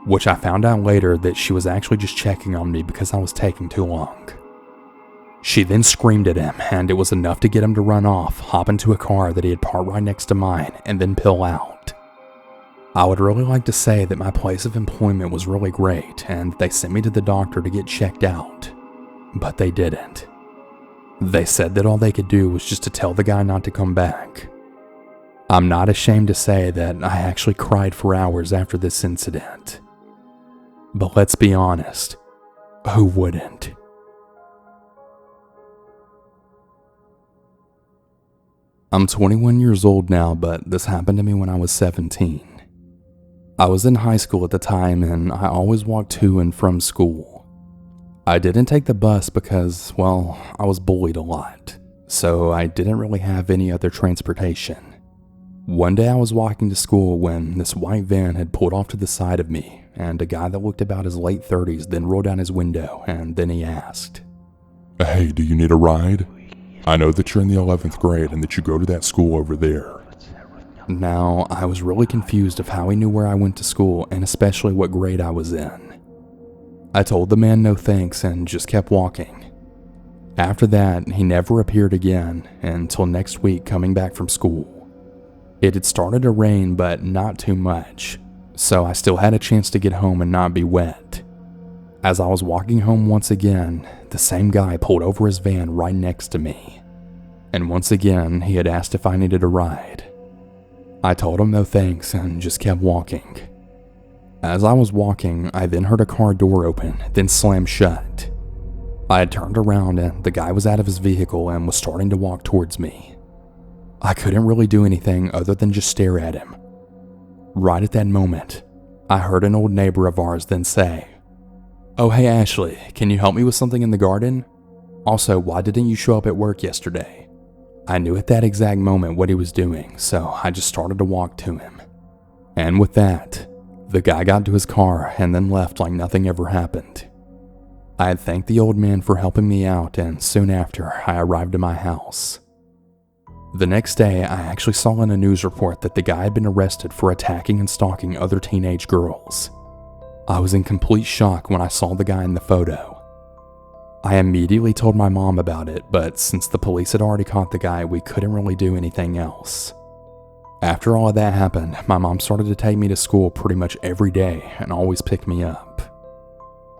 which I found out later that she was actually just checking on me because I was taking too long. She then screamed at him, and it was enough to get him to run off, hop into a car that he had parked right next to mine, and then pill out. I would really like to say that my place of employment was really great, and they sent me to the doctor to get checked out, but they didn't. They said that all they could do was just to tell the guy not to come back. I'm not ashamed to say that I actually cried for hours after this incident. But let's be honest, who wouldn't? I'm 21 years old now, but this happened to me when I was 17. I was in high school at the time, and I always walked to and from school. I didn't take the bus because, well, I was bullied a lot, so I didn't really have any other transportation. One day I was walking to school when this white van had pulled off to the side of me, and a guy that looked about his late 30s then rolled down his window, and then he asked, "Hey, do you need a ride? I know that you're in the 11th grade and that you go to that school over there." Now, I was really confused of how he knew where I went to school and especially what grade I was in. I told the man no thanks and just kept walking. After that, he never appeared again until next week coming back from school. It had started to rain, but not too much, so I still had a chance to get home and not be wet. As I was walking home once again, the same guy pulled over his van right next to me. And once again, he had asked if I needed a ride. I told him no thanks and just kept walking. As I was walking, I then heard a car door open, then slam shut. I had turned around and the guy was out of his vehicle and was starting to walk towards me. I couldn't really do anything other than just stare at him. Right at that moment, I heard an old neighbor of ours then say, "Oh, hey Ashley, can you help me with something in the garden? Also, why didn't you show up at work yesterday?" I knew at that exact moment what he was doing, so I just started to walk to him. And with that, the guy got to his car and then left like nothing ever happened. I had thanked the old man for helping me out, and soon after, I arrived at my house. The next day, I actually saw in a news report that the guy had been arrested for attacking and stalking other teenage girls. I was in complete shock when I saw the guy in the photo. I immediately told my mom about it, but since the police had already caught the guy, we couldn't really do anything else. After all of that happened, my mom started to take me to school pretty much every day and always pick me up.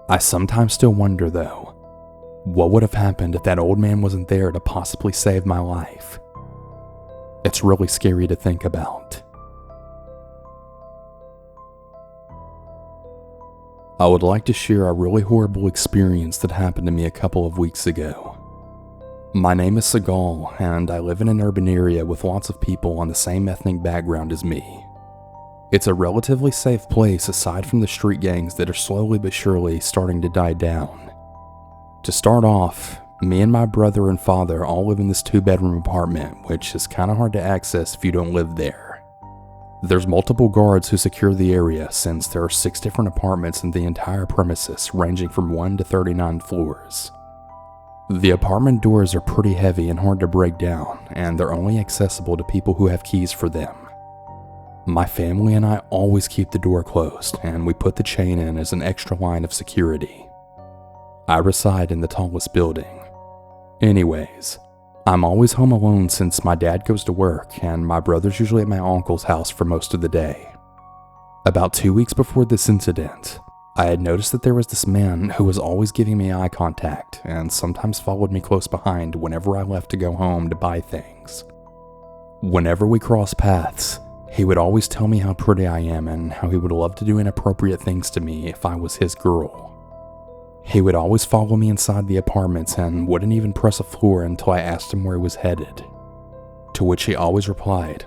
I sometimes still wonder though, what would have happened if that old man wasn't there to possibly save my life? It's really scary to think about. I would like to share a really horrible experience that happened to me a couple of weeks ago. My name is Segal, and I live in an urban area with lots of people on the same ethnic background as me. It's a relatively safe place aside from the street gangs that are slowly but surely starting to die down. To start off, me and my brother and father all live in this 2-bedroom apartment, which is kind of hard to access if you don't live there. There's multiple guards who secure the area since there are 6 different apartments in the entire premises ranging from 1 to 39 floors. The apartment doors are pretty heavy and hard to break down, and they're only accessible to people who have keys for them. My family and I always keep the door closed, and we put the chain in as an extra line of security. I reside in the tallest building. Anyways, I'm always home alone since my dad goes to work and my brother's usually at my uncle's house for most of the day. About 2 weeks before this incident, I had noticed that there was this man who was always giving me eye contact and sometimes followed me close behind whenever I left to go home to buy things. Whenever we crossed paths, he would always tell me how pretty I am and how he would love to do inappropriate things to me if I was his girl. He would always follow me inside the apartments and wouldn't even press a floor until I asked him where he was headed. To which he always replied,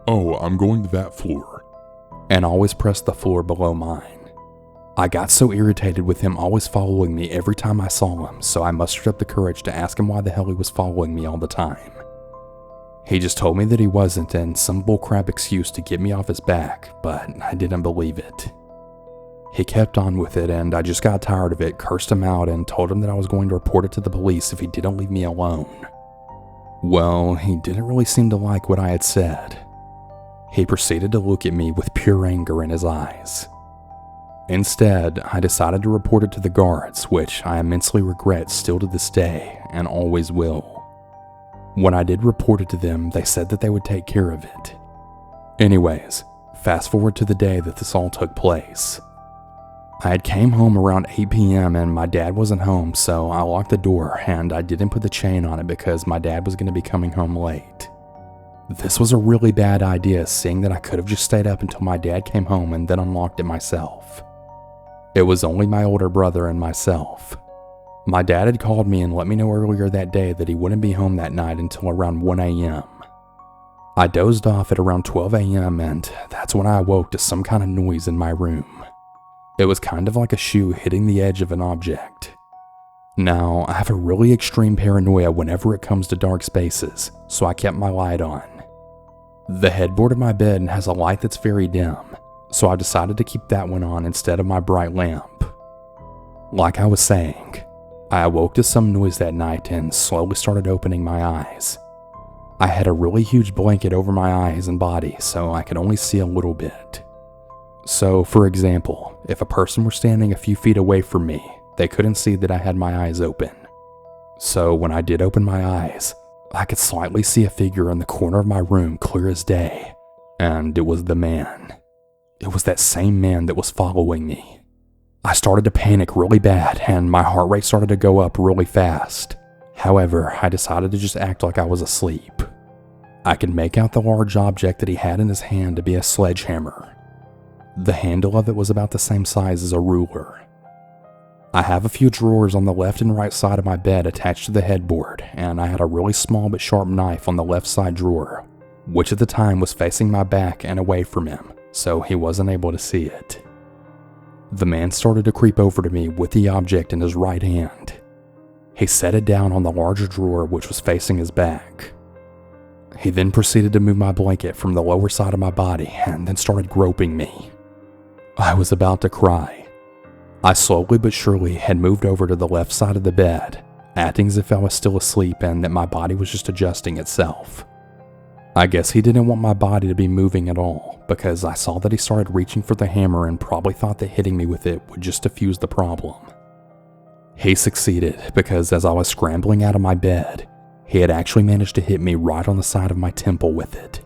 "Oh, I'm going to that floor," and always pressed the floor below mine. I got so irritated with him always following me every time I saw him, so I mustered up the courage to ask him why the hell he was following me all the time. He just told me that he wasn't and some bullcrap excuse to get me off his back, but I didn't believe it. He kept on with it, and I just got tired of it, cursed him out, and told him that I was going to report it to the police if he didn't leave me alone. Well, he didn't really seem to like what I had said. He proceeded to look at me with pure anger in his eyes. Instead, I decided to report it to the guards, which I immensely regret still to this day, and always will. When I did report it to them, they said that they would take care of it. Anyways, fast forward to the day that this all took place. I had came home around 8 p.m. and my dad wasn't home, so I locked the door and I didn't put the chain on it because my dad was going to be coming home late. This was a really bad idea, seeing that I could have just stayed up until my dad came home and then unlocked it myself. It was only my older brother and myself. My dad had called me and let me know earlier that day that he wouldn't be home that night until around 1 a.m. I dozed off at around 12 a.m. and that's when I awoke to some kind of noise in my room. It was kind of like a shoe hitting the edge of an object. Now, I have a really extreme paranoia whenever it comes to dark spaces, so I kept my light on. The headboard of my bed has a light that's very dim, so I decided to keep that one on instead of my bright lamp. Like I was saying, I awoke to some noise that night and slowly started opening my eyes. I had a really huge blanket over my eyes and body, so I could only see a little bit. So, for example, if a person were standing a few feet away from me, they couldn't see that I had my eyes open. So when I did open my eyes, I could slightly see a figure in the corner of my room clear as day, and it was the man. It was that same man that was following me. I started to panic really bad, and my heart rate started to go up really fast. However, I decided to just act like I was asleep. I could make out the large object that he had in his hand to be a sledgehammer. The handle of it was about the same size as a ruler. I have a few drawers on the left and right side of my bed attached to the headboard, and I had a really small but sharp knife on the left side drawer, which at the time was facing my back and away from him, so he wasn't able to see it. The man started to creep over to me with the object in his right hand. He set it down on the larger drawer which was facing his back. He then proceeded to move my blanket from the lower side of my body and then started groping me. I was about to cry. I slowly but surely had moved over to the left side of the bed, acting as if I was still asleep and that my body was just adjusting itself. I guess he didn't want my body to be moving at all, because I saw that he started reaching for the hammer and probably thought that hitting me with it would just diffuse the problem. He succeeded, because as I was scrambling out of my bed, he had actually managed to hit me right on the side of my temple with it.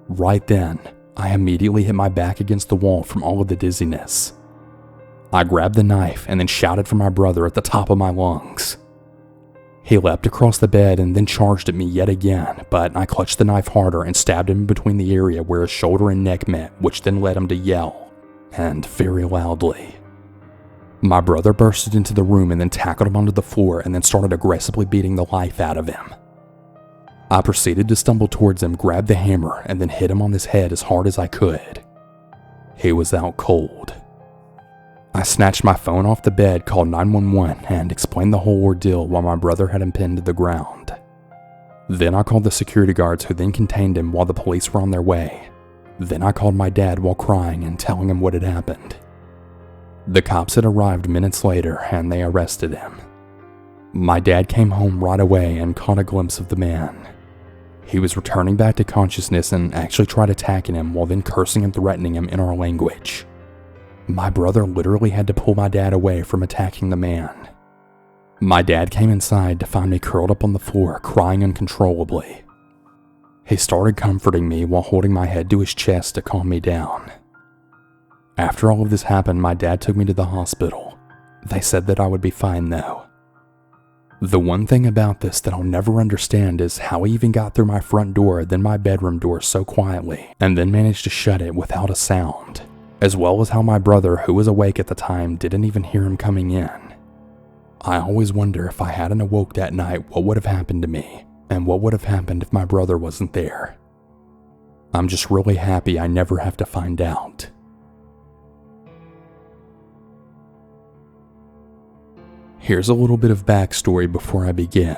Right then, I immediately hit my back against the wall from all of the dizziness. I grabbed the knife and then shouted for my brother at the top of my lungs. He leapt across the bed and then charged at me yet again, but I clutched the knife harder and stabbed him between the area where his shoulder and neck met, which then led him to yell, and very loudly. My brother bursted into the room and then tackled him onto the floor and then started aggressively beating the life out of him. I proceeded to stumble towards him, grab the hammer, and then hit him on his head as hard as I could. He was out cold. I snatched my phone off the bed, called 911, and explained the whole ordeal while my brother had him pinned to the ground. Then I called the security guards, who then contained him while the police were on their way. Then I called my dad while crying and telling him what had happened. The cops had arrived minutes later and they arrested him. My dad came home right away and caught a glimpse of the man. He was returning back to consciousness and actually tried attacking him while then cursing and threatening him in our language. My brother literally had to pull my dad away from attacking the man. My dad came inside to find me curled up on the floor, crying uncontrollably. He started comforting me while holding my head to his chest to calm me down. After all of this happened, my dad took me to the hospital. They said that I would be fine though. The one thing about this that I'll never understand is how he even got through my front door, then my bedroom door so quietly, and then managed to shut it without a sound. As well as how my brother, who was awake at the time, didn't even hear him coming in. I always wonder if I hadn't awoke that night, what would have happened to me, and what would have happened if my brother wasn't there. I'm just really happy I never have to find out. Here's a little bit of backstory before I begin.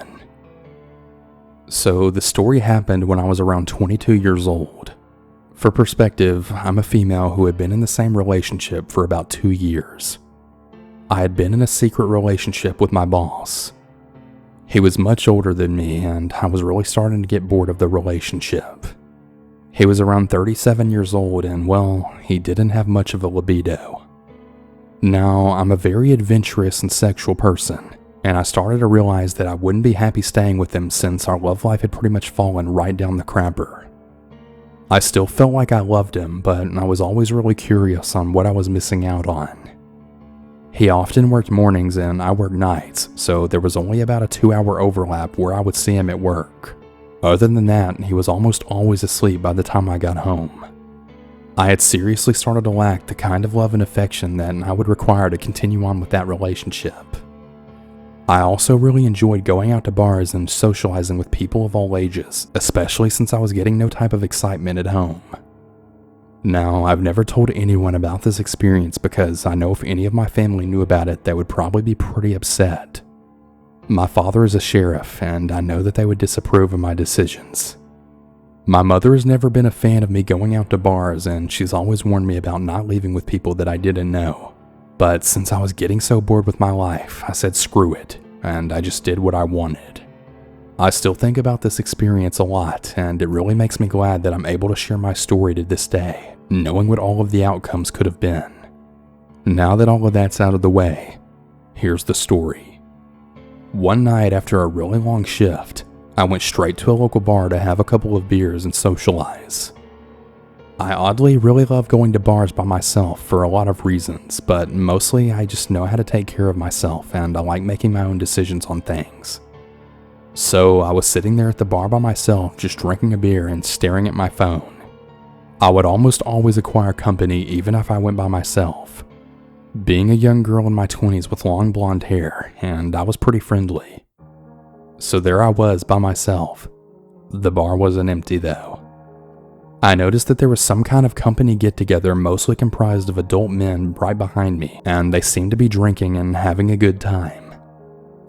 So the story happened when I was around 22 years old. For perspective, I'm a female who had been in the same relationship for about 2 years. I had been in a secret relationship with my boss. He was much older than me, and I was really starting to get bored of the relationship. He was around 37 years old, and well, he didn't have much of a libido. Now, I'm a very adventurous and sexual person, and I started to realize that I wouldn't be happy staying with him since our love life had pretty much fallen right down the crapper. I still felt like I loved him, but I was always really curious on what I was missing out on. He often worked mornings and I worked nights, so there was only about a 2-hour overlap where I would see him at work. Other than that, he was almost always asleep by the time I got home. I had seriously started to lack the kind of love and affection that I would require to continue on with that relationship. I also really enjoyed going out to bars and socializing with people of all ages, especially since I was getting no type of excitement at home. Now, I've never told anyone about this experience because I know if any of my family knew about it, they would probably be pretty upset. My father is a sheriff, and I know that they would disapprove of my decisions. My mother has never been a fan of me going out to bars, and she's always warned me about not leaving with people that I didn't know. But since I was getting so bored with my life, I said screw it, and I just did what I wanted. I still think about this experience a lot, and it really makes me glad that I'm able to share my story to this day, knowing what all of the outcomes could have been. Now that all of that's out of the way, here's the story. One night after a really long shift, I went straight to a local bar to have a couple of beers and socialize. I oddly really love going to bars by myself for a lot of reasons, but mostly I just know how to take care of myself and I like making my own decisions on things. So I was sitting there at the bar by myself just drinking a beer and staring at my phone. I would almost always acquire company even if I went by myself. Being a young girl in my 20s with long blonde hair, and I was pretty friendly. So there I was by myself. The bar wasn't empty though. I noticed that there was some kind of company get-together mostly comprised of adult men right behind me, and they seemed to be drinking and having a good time.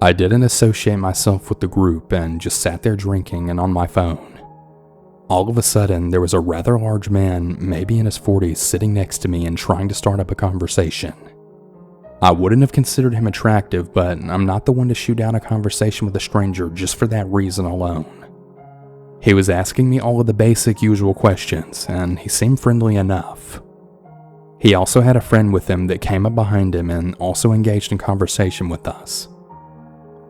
I didn't associate myself with the group and just sat there drinking and on my phone. All of a sudden, there was a rather large man, maybe in his 40s, sitting next to me and trying to start up a conversation. I wouldn't have considered him attractive, but I'm not the one to shoot down a conversation with a stranger just for that reason alone. He was asking me all of the basic usual questions, and he seemed friendly enough. He also had a friend with him that came up behind him and also engaged in conversation with us.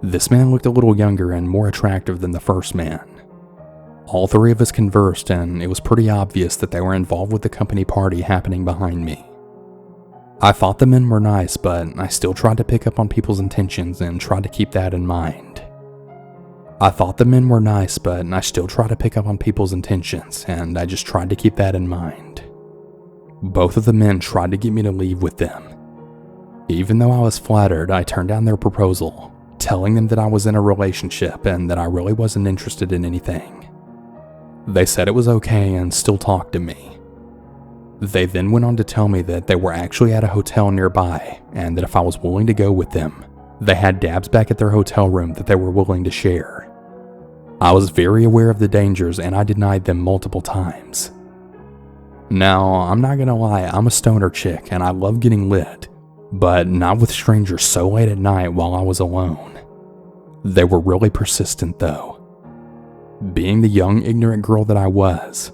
This man looked a little younger and more attractive than the first man. All three of us conversed, and it was pretty obvious that they were involved with the company party happening behind me. I thought the men were nice, but I still tried to pick up on people's intentions and tried to keep that in mind. I just tried to keep that in mind. Both of the men tried to get me to leave with them. Even though I was flattered, I turned down their proposal, telling them that I was in a relationship and that I really wasn't interested in anything. They said it was okay and still talked to me. They then went on to tell me that they were actually at a hotel nearby and that if I was willing to go with them, they had dabs back at their hotel room that they were willing to share. I was very aware of the dangers and I denied them multiple times. Now, I'm not gonna lie, I'm a stoner chick and I love getting lit, but not with strangers so late at night while I was alone. They were really persistent though. Being the young, ignorant girl that I was,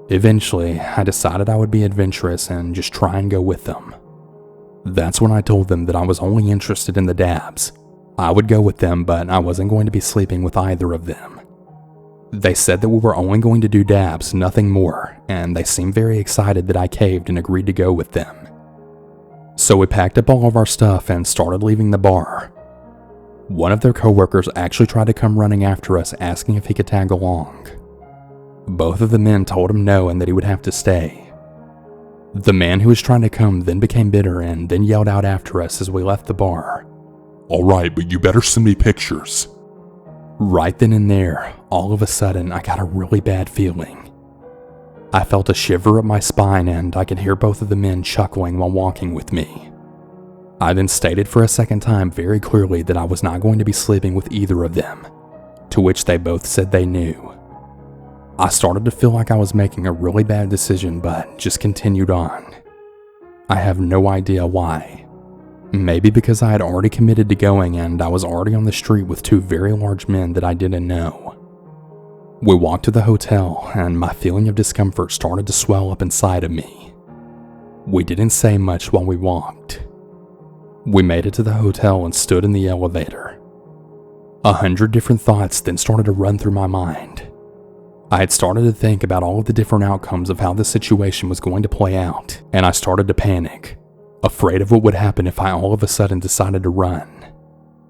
eventually, I decided I would be adventurous and just try and go with them. That's when I told them that I was only interested in the dabs. I would go with them, but I wasn't going to be sleeping with either of them. They said that we were only going to do dabs, nothing more, and they seemed very excited that I caved and agreed to go with them. So we packed up all of our stuff and started leaving the bar. One of their coworkers actually tried to come running after us asking if he could tag along. Both of the men told him no and that he would have to stay. The man who was trying to come then became bitter and then yelled out after us as we left the bar. "Alright, but you better send me pictures." Right then and there, all of a sudden I got a really bad feeling. I felt a shiver up my spine and I could hear both of the men chuckling while walking with me. I then stated for a second time very clearly that I was not going to be sleeping with either of them, to which they both said they knew. I started to feel like I was making a really bad decision, but just continued on. I have no idea why. Maybe because I had already committed to going and I was already on the street with two very large men that I didn't know. We walked to the hotel and my feeling of discomfort started to swell up inside of me. We didn't say much while we walked. We made it to the hotel and stood in the elevator. 100 different thoughts then started to run through my mind. I had started to think about all of the different outcomes of how the situation was going to play out, and I started to panic, afraid of what would happen if I all of a sudden decided to run.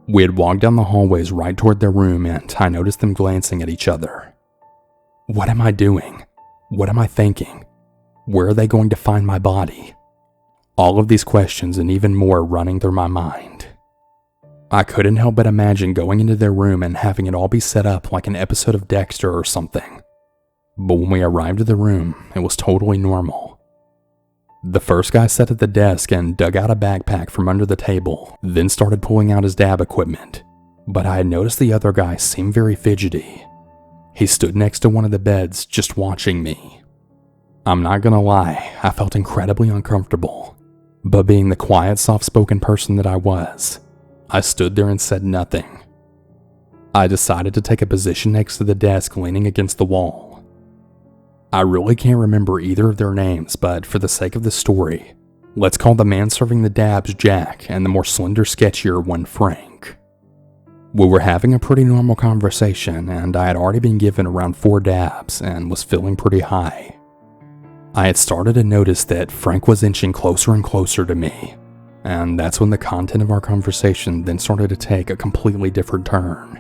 We had walked down the hallways right toward their room and I noticed them glancing at each other. What am I doing? What am I thinking? Where are they going to find my body? All of these questions and even more running through my mind. I couldn't help but imagine going into their room and having it all be set up like an episode of Dexter or something. But when we arrived at the room, it was totally normal. The first guy sat at the desk and dug out a backpack from under the table, then started pulling out his dab equipment. But I had noticed the other guy seemed very fidgety. He stood next to one of the beds, just watching me. I'm not gonna lie, I felt incredibly uncomfortable. But being the quiet, soft-spoken person that I was, I stood there and said nothing. I decided to take a position next to the desk, leaning against the wall. I really can't remember either of their names, but for the sake of the story, let's call the man serving the dabs Jack and the more slender, sketchier one Frank. We were having a pretty normal conversation, and I had already been given around 4 dabs and was feeling pretty high. I had started to notice that Frank was inching closer and closer to me, and that's when the content of our conversation then started to take a completely different turn.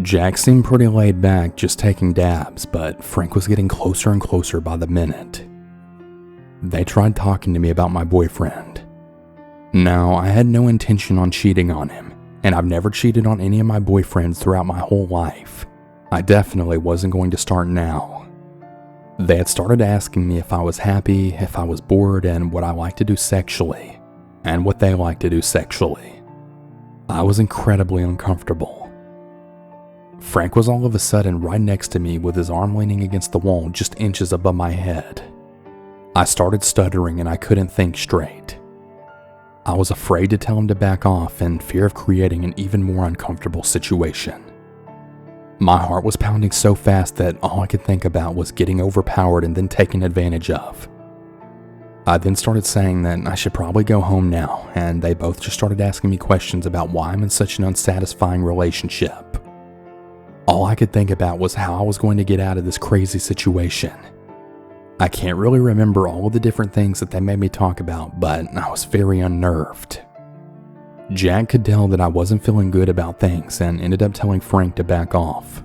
Jack seemed pretty laid back, just taking dabs, but Frank was getting closer and closer by the minute. They tried talking to me about my boyfriend. Now, I had no intention on cheating on him, and I've never cheated on any of my boyfriends throughout my whole life. I definitely wasn't going to start now. They had started asking me if I was happy, if I was bored, and what I liked to do sexually, and what they liked to do sexually. I was incredibly uncomfortable. Frank was all of a sudden right next to me with his arm leaning against the wall just inches above my head. I started stuttering and I couldn't think straight. I was afraid to tell him to back off in fear of creating an even more uncomfortable situation. My heart was pounding so fast that all I could think about was getting overpowered and then taken advantage of. I then started saying that I should probably go home now, and they both just started asking me questions about why I'm in such an unsatisfying relationship. All I could think about was how I was going to get out of this crazy situation. I can't really remember all of the different things that they made me talk about, but I was very unnerved. Jack could tell that I wasn't feeling good about things and ended up telling Frank to back off.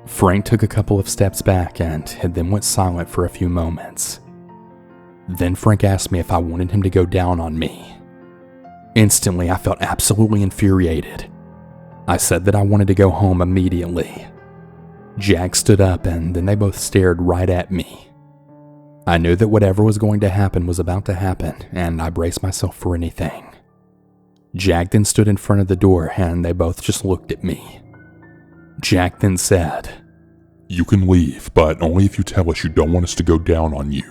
Frank took a couple of steps back and then went silent for a few moments. Then Frank asked me if I wanted him to go down on me. Instantly, I felt absolutely infuriated. I said that I wanted to go home immediately. Jack stood up and then they both stared right at me. I knew that whatever was going to happen was about to happen, and I braced myself for anything. Jack then stood in front of the door and they both just looked at me. Jack then said, "You can leave, but only if you tell us you don't want us to go down on you."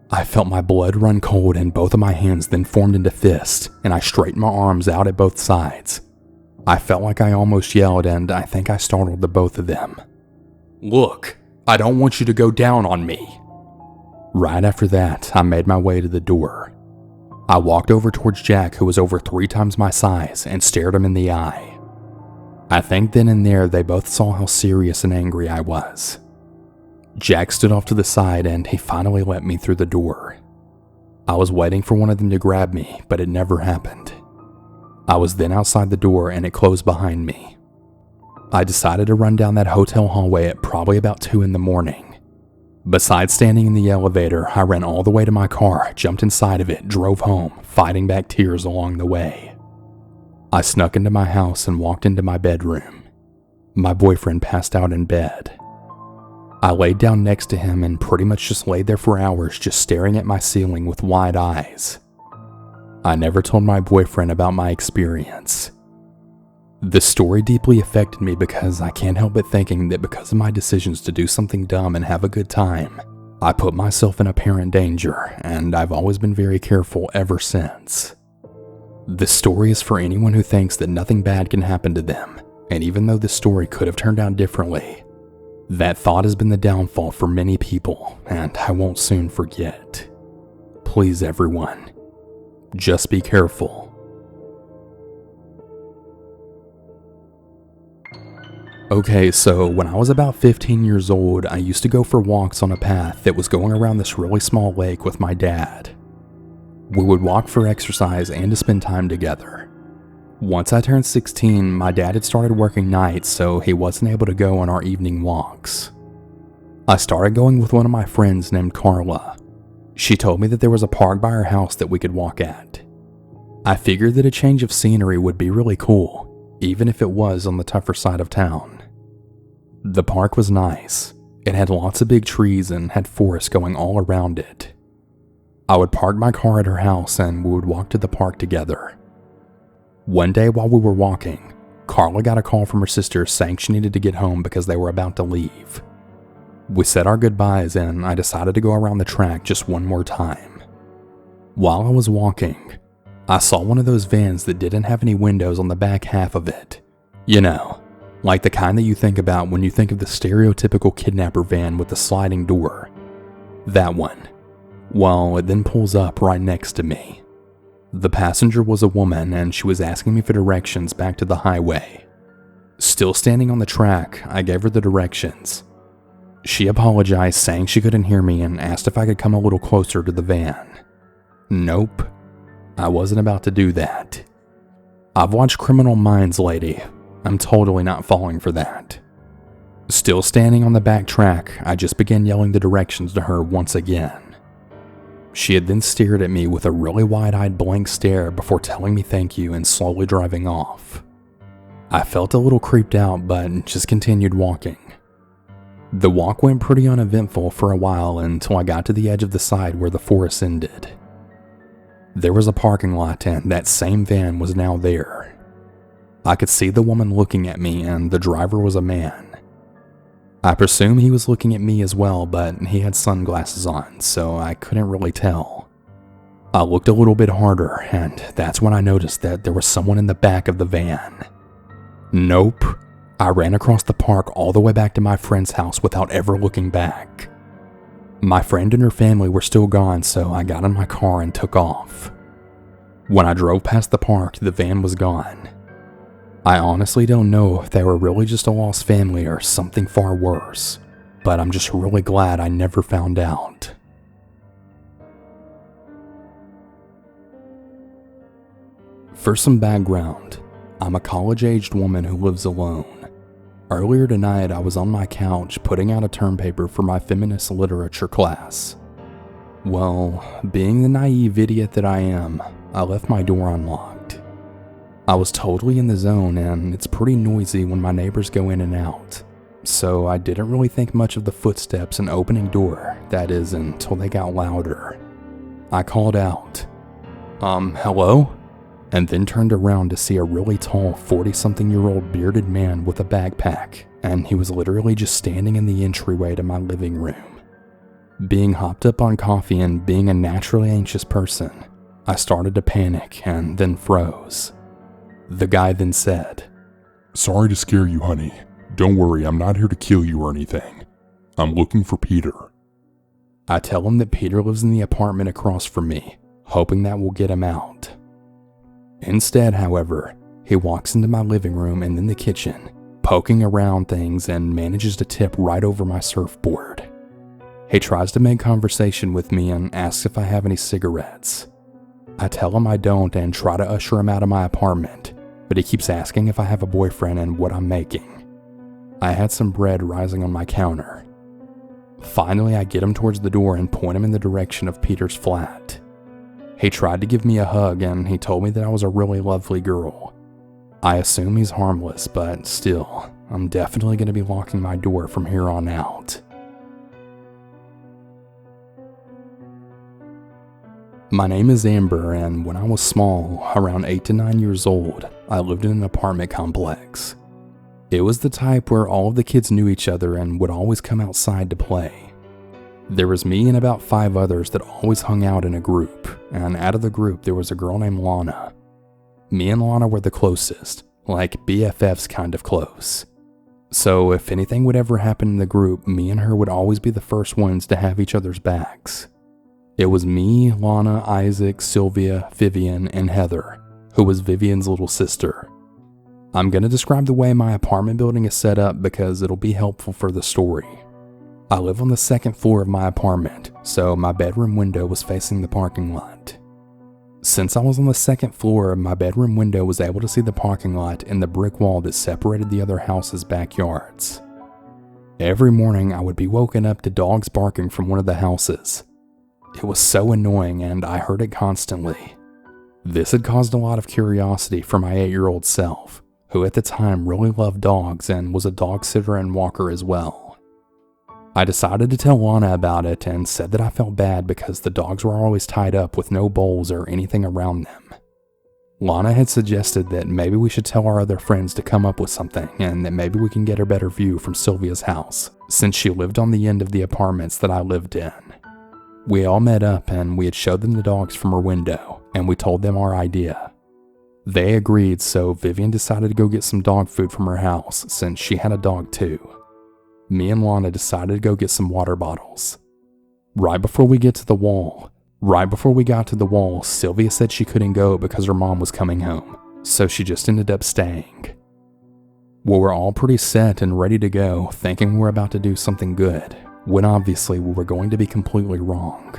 I felt my blood run cold and both of my hands then formed into fists, and I straightened my arms out at both sides. I felt like I almost yelled, and I think I startled the both of them. "Look, I don't want you to go down on me." Right after that, I made my way to the door. I walked over towards Jack, who was over 3 times my size, and stared him in the eye. I think then and there they both saw how serious and angry I was. Jack stood off to the side and he finally let me through the door. I was waiting for one of them to grab me, but it never happened. I was then outside the door and it closed behind me. I decided to run down that hotel hallway at probably about 2 in the morning. Besides standing in the elevator, I ran all the way to my car, jumped inside of it, drove home, fighting back tears along the way. I snuck into my house and walked into my bedroom. My boyfriend passed out in bed. I laid down next to him and pretty much just laid there for hours, just staring at my ceiling with wide eyes. I never told my boyfriend about my experience. This story deeply affected me because I can't help but thinking that because of my decisions to do something dumb and have a good time, I put myself in apparent danger, and I've always been very careful ever since. This story is for anyone who thinks that nothing bad can happen to them, and even though this story could have turned out differently, that thought has been the downfall for many people, and I won't soon forget. Please, everyone, just be careful. Okay, so when I was about 15 years old, I used to go for walks on a path that was going around this really small lake with my dad. We would walk for exercise and to spend time together. Once I turned 16, my dad had started working nights, so he wasn't able to go on our evening walks. I started going with one of my friends named Carla. She told me that there was a park by our house that we could walk at. I figured that a change of scenery would be really cool, even if it was on the tougher side of town. The park was nice. It had lots of big trees and had forests going all around it. I would park my car at her house and we would walk to the park together. One day while we were walking, Carla got a call from her sister saying she needed to get home because they were about to leave. We said our goodbyes and I decided to go around the track just one more time. While I was walking, I saw one of those vans that didn't have any windows on the back half of it. You know, like the kind that you think about when you think of the stereotypical kidnapper van with the sliding door. That one. Well, it then pulls up right next to me. The passenger was a woman and she was asking me for directions back to the highway. Still standing on the track, I gave her the directions. She apologized, saying she couldn't hear me and asked if I could come a little closer to the van. Nope, I wasn't about to do that. I've watched Criminal Minds lately. I'm totally not falling for that. Still standing on the back track, I just began yelling the directions to her once again. She had then stared at me with a really wide-eyed blank stare before telling me thank you and slowly driving off. I felt a little creeped out but just continued walking. The walk went pretty uneventful for a while until I got to the edge of the side where the forest ended. There was a parking lot and that same van was now there. I could see the woman looking at me and the driver was a man. I presume he was looking at me as well, but he had sunglasses on, so I couldn't really tell. I looked a little bit harder, and that's when I noticed that there was someone in the back of the van. Nope. I ran across the park all the way back to my friend's house without ever looking back. My friend and her family were still gone, so I got in my car and took off. When I drove past the park, the van was gone. I honestly don't know if they were really just a lost family or something far worse, but I'm just really glad I never found out. For some background, I'm a college-aged woman who lives alone. Earlier tonight, I was on my couch putting out a term paper for my feminist literature class. Well, being the naive idiot that I am, I left my door unlocked. I was totally in the zone and it's pretty noisy when my neighbors go in and out, so I didn't really think much of the footsteps and opening door, that is, until they got louder. I called out, hello? And then turned around to see a really tall 40-something-year-old bearded man with a backpack, and he was literally just standing in the entryway to my living room. Being hopped up on coffee and being a naturally anxious person, I started to panic and then froze. The guy then said, "Sorry to scare you, honey. Don't worry, I'm not here to kill you or anything. I'm looking for Peter." I tell him that Peter lives in the apartment across from me, hoping that will get him out. Instead, however, he walks into my living room and then the kitchen, poking around things and manages to tip right over my surfboard. He tries to make conversation with me and asks if I have any cigarettes. I tell him I don't and try to usher him out of my apartment, but he keeps asking if I have a boyfriend and what I'm making. I had some bread rising on my counter. Finally, I get him towards the door and point him in the direction of Peter's flat. He tried to give me a hug and he told me that I was a really lovely girl. I assume he's harmless, but still, I'm definitely going to be locking my door from here on out. My name is Amber, and when I was small, around 8 to 9 years old, I lived in an apartment complex. It was the type where all of the kids knew each other and would always come outside to play. There was me and about 5 others that always hung out in a group, and out of the group there was a girl named Lana. Me and Lana were the closest, like BFFs kind of close. So if anything would ever happen in the group, me and her would always be the first ones to have each other's backs. It was me, Lana, Isaac, Sylvia, Vivian, and Heather, who was Vivian's little sister. I'm going to describe the way my apartment building is set up because it'll be helpful for the story. I live on the 2nd floor of my apartment, so my bedroom window was facing the parking lot. Since I was on the second floor, my bedroom window was able to see the parking lot and the brick wall that separated the other houses' backyards. Every morning I would be woken up to dogs barking from one of the houses. It was so annoying and I heard it constantly. This had caused a lot of curiosity for my 8-year-old self, who at the time really loved dogs and was a dog sitter and walker as well. I decided to tell Lana about it and said that I felt bad because the dogs were always tied up with no bowls or anything around them. Lana had suggested that maybe we should tell our other friends to come up with something and that maybe we can get a better view from Sylvia's house, since she lived on the end of the apartments that I lived in. We all met up and we had showed them the dogs from her window, and we told them our idea. They agreed, so Vivian decided to go get some dog food from her house since she had a dog too. Me and Lana decided to go get some water bottles. Right before we got to the wall, Sylvia said she couldn't go because her mom was coming home, so she just ended up staying. We were all pretty set and ready to go, thinking we were about to do something good, when obviously we were going to be completely wrong.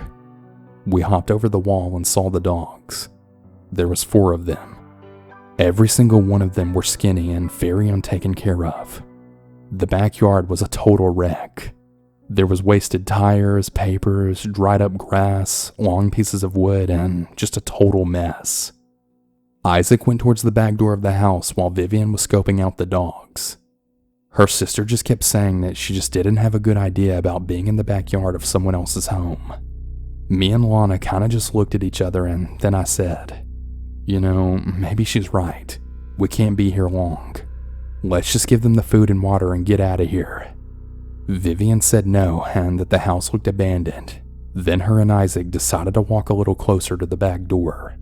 We hopped over the wall and saw the dogs. There was 4 of them. Every single one of them were skinny and very untaken care of. The backyard was a total wreck. There was wasted tires, papers, dried up grass, long pieces of wood, and just a total mess. Isaac went towards the back door of the house while Vivian was scoping out the dogs. Her sister just kept saying that she just didn't have a good idea about being in the backyard of someone else's home. Me and Lana kind of just looked at each other, and then I said, maybe she's right. We can't be here long. Let's just give them the food and water and get out of here. Vivian said no, and that the house looked abandoned. Then her and Isaac decided to walk a little closer to the back door.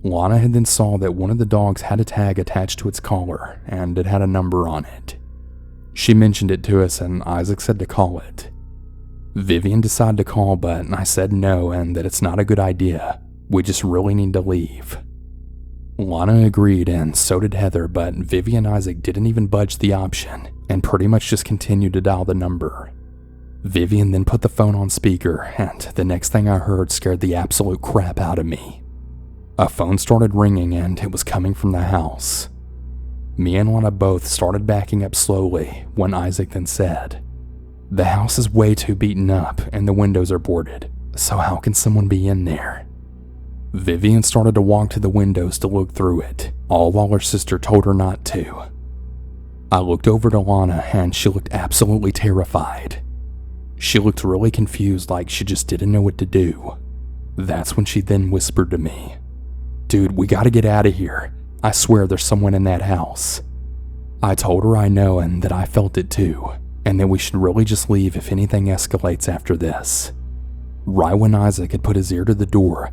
Lana had then saw that one of the dogs had a tag attached to its collar, and it had a number on it. She mentioned it to us, and Isaac said to call it. Vivian decided to call, but I said no, and that it's not a good idea. We just really need to leave. Lana agreed, and so did Heather, but Vivian and Isaac didn't even budge the option, and pretty much just continued to dial the number. Vivian then put the phone on speaker, and the next thing I heard scared the absolute crap out of me. A phone started ringing, and it was coming from the house. Me and Lana both started backing up slowly when Isaac then said, "The house is way too beaten up, and the windows are boarded, so how can someone be in there?" Vivian started to walk to the windows to look through it, all while her sister told her not to. I looked over to Lana, and she looked absolutely terrified. She looked really confused, like she just didn't know what to do. That's when she then whispered to me, "Dude, we gotta get out of here. I swear there's someone in that house." I told her I know and that I felt it too, and that we should really just leave if anything escalates after this. Right when Isaac had put his ear to the door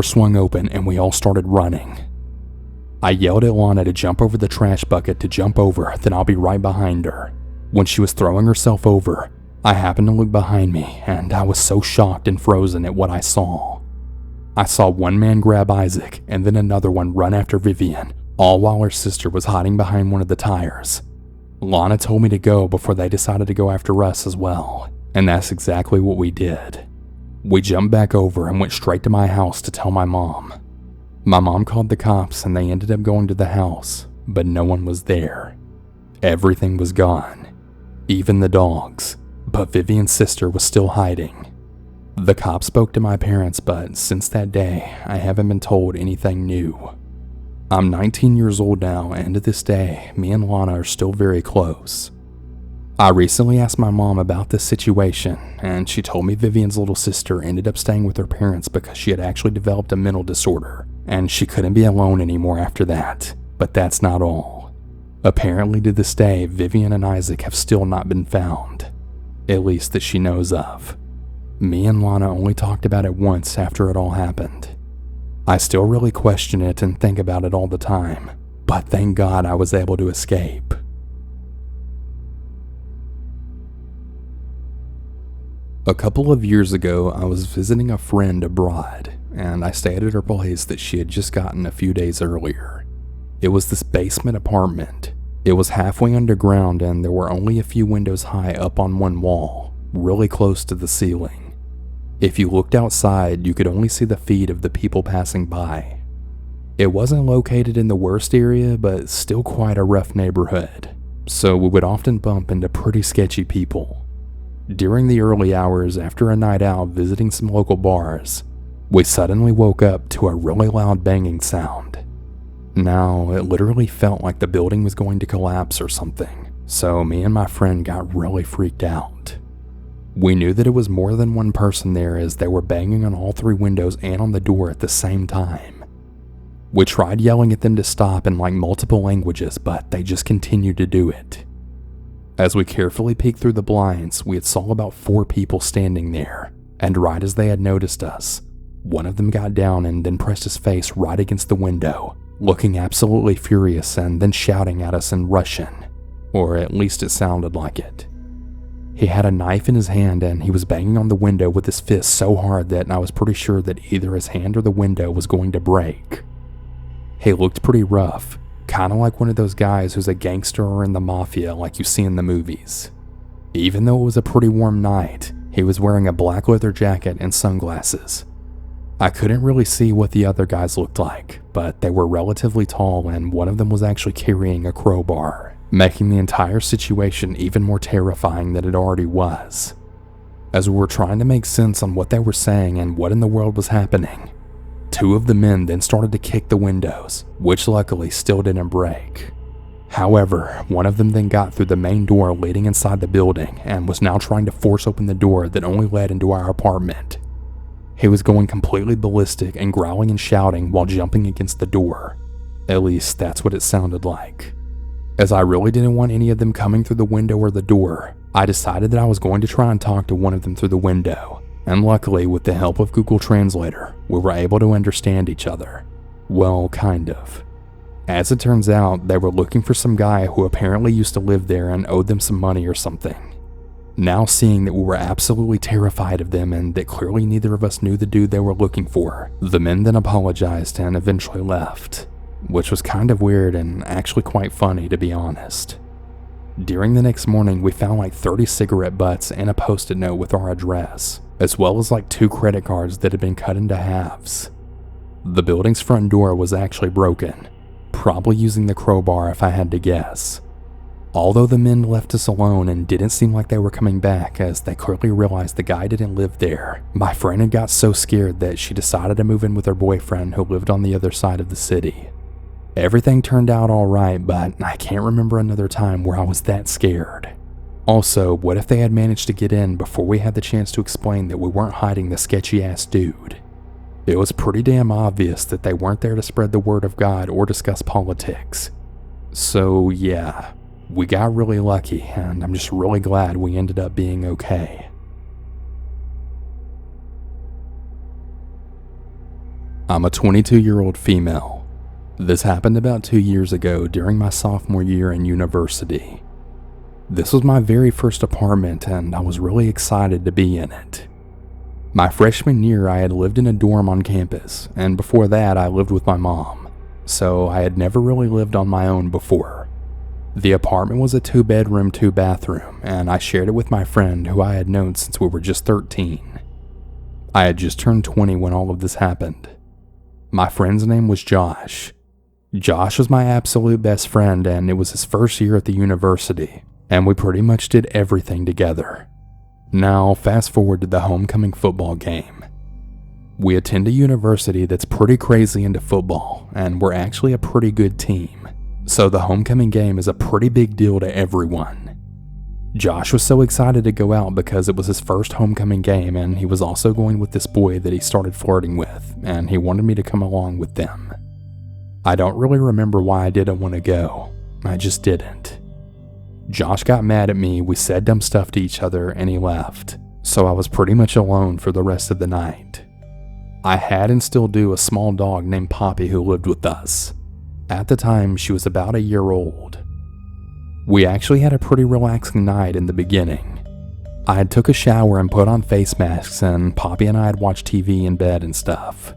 swung open and we all started running. I yelled at Lana to jump over the trash bucket to jump over, then I'll be right behind her. When she was throwing herself over, I happened to look behind me, and I was so shocked and frozen at what I saw. I saw one man grab Isaac and then another one run after Vivian, all while her sister was hiding behind one of the tires. Lana told me to go before they decided to go after us as well, and that's exactly what we did. We jumped back over and went straight to my house to tell my mom. My mom called the cops and they ended up going to the house, but no one was there. Everything was gone, even the dogs, but Vivian's sister was still hiding. The cops spoke to my parents, but since that day, I haven't been told anything new. I'm 19 years old now, and to this day, me and Lana are still very close. I recently asked my mom about this situation, and she told me Vivian's little sister ended up staying with her parents because she had actually developed a mental disorder, and she couldn't be alone anymore after that. But that's not all. Apparently to this day, Vivian and Isaac have still not been found, at least that she knows of. Me and Lana only talked about it once after it all happened. I still really question it and think about it all the time, but thank God I was able to escape. A couple of years ago, I was visiting a friend abroad, and I stayed at her place that she had just gotten a few days earlier. It was this basement apartment. It was halfway underground, and there were only a few windows high up on one wall, really close to the ceiling. If you looked outside, you could only see the feet of the people passing by. It wasn't located in the worst area, but still quite a rough neighborhood, so we would often bump into pretty sketchy people. During the early hours after a night out visiting some local bars, we suddenly woke up to a really loud banging sound. Now, it literally felt like the building was going to collapse or something, so me and my friend got really freaked out. We knew that it was more than one person there as they were banging on all 3 windows and on the door at the same time. We tried yelling at them to stop in like multiple languages, but they just continued to do it. As we carefully peeked through the blinds, we had saw about 4 people standing there, and right as they had noticed us, one of them got down and then pressed his face right against the window, looking absolutely furious and then shouting at us in Russian, or at least it sounded like it. He had a knife in his hand and he was banging on the window with his fist so hard that I was pretty sure that either his hand or the window was going to break. He looked pretty rough, kind of like one of those guys who's a gangster or in the mafia like you see in the movies. Even though it was a pretty warm night, he was wearing a black leather jacket and sunglasses. I couldn't really see what the other guys looked like, but they were relatively tall and one of them was actually carrying a crowbar, making the entire situation even more terrifying than it already was. As we were trying to make sense on what they were saying and what in the world was happening, 2 of the men then started to kick the windows, which luckily still didn't break. However, one of them then got through the main door leading inside the building and was now trying to force open the door that only led into our apartment. He was going completely ballistic and growling and shouting while jumping against the door. At least that's what it sounded like. As I really didn't want any of them coming through the window or the door, I decided that I was going to try and talk to one of them through the window, and luckily with the help of Google Translator, we were able to understand each other. Well, kind of. As it turns out, they were looking for some guy who apparently used to live there and owed them some money or something. Now seeing that we were absolutely terrified of them and that clearly neither of us knew the dude they were looking for, the men then apologized and eventually left, which was kind of weird and actually quite funny to be honest. During the next morning, we found like 30 cigarette butts and a post-it note with our address, as well as like 2 credit cards that had been cut into halves. The building's front door was actually broken, probably using the crowbar if I had to guess. Although the men left us alone and didn't seem like they were coming back as they clearly realized the guy didn't live there, my friend had got so scared that she decided to move in with her boyfriend who lived on the other side of the city. Everything turned out alright, but I can't remember another time where I was that scared. Also, what if they had managed to get in before we had the chance to explain that we weren't hiding the sketchy ass dude? It was pretty damn obvious that they weren't there to spread the word of God or discuss politics. So yeah, we got really lucky and I'm just really glad we ended up being okay. I'm a 22-year-old female. This happened about 2 years ago during my sophomore year in university. This was my very first apartment and I was really excited to be in it. My freshman year I had lived in a dorm on campus, and before that I lived with my mom, so I had never really lived on my own before. The apartment was a 2-bedroom, 2-bathroom, and I shared it with my friend who I had known since we were just 13. I had just turned 20 when all of this happened. My friend's name was Josh. Josh was my absolute best friend and it was his first year at the university, and we pretty much did everything together. Now, fast forward to the homecoming football game. We attend a university that's pretty crazy into football, and we're actually a pretty good team, so the homecoming game is a pretty big deal to everyone. Josh was so excited to go out because it was his first homecoming game, and he was also going with this boy that he started flirting with, and he wanted me to come along with them. I don't really remember why I didn't want to go. I just didn't. Josh got mad at me, we said dumb stuff to each other, and he left, so I was pretty much alone for the rest of the night. I had and still do a small dog named Poppy who lived with us. At the time, she was about a year old. We actually had a pretty relaxing night in the beginning. I had took a shower and put on face masks, and Poppy and I had watched TV in bed and stuff.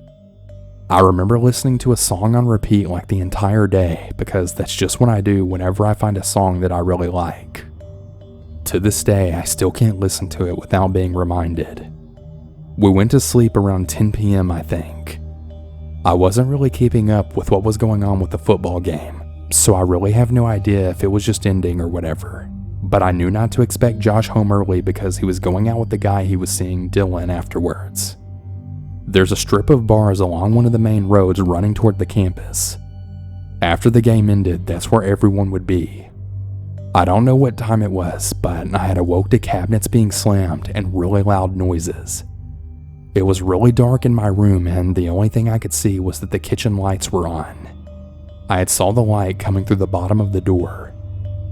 I remember listening to a song on repeat like the entire day because that's just what I do whenever I find a song that I really like. To this day, I still can't listen to it without being reminded. We went to sleep around 10 p.m. I think. I wasn't really keeping up with what was going on with the football game, so I really have no idea if it was just ending or whatever. But I knew not to expect Josh home early because he was going out with the guy he was seeing, Dylan, afterwards. There's a strip of bars along one of the main roads running toward the campus. After the game ended, that's where everyone would be. I don't know what time it was, but I had awoke to cabinets being slammed and really loud noises. It was really dark in my room, and the only thing I could see was that the kitchen lights were on. I had saw the light coming through the bottom of the door.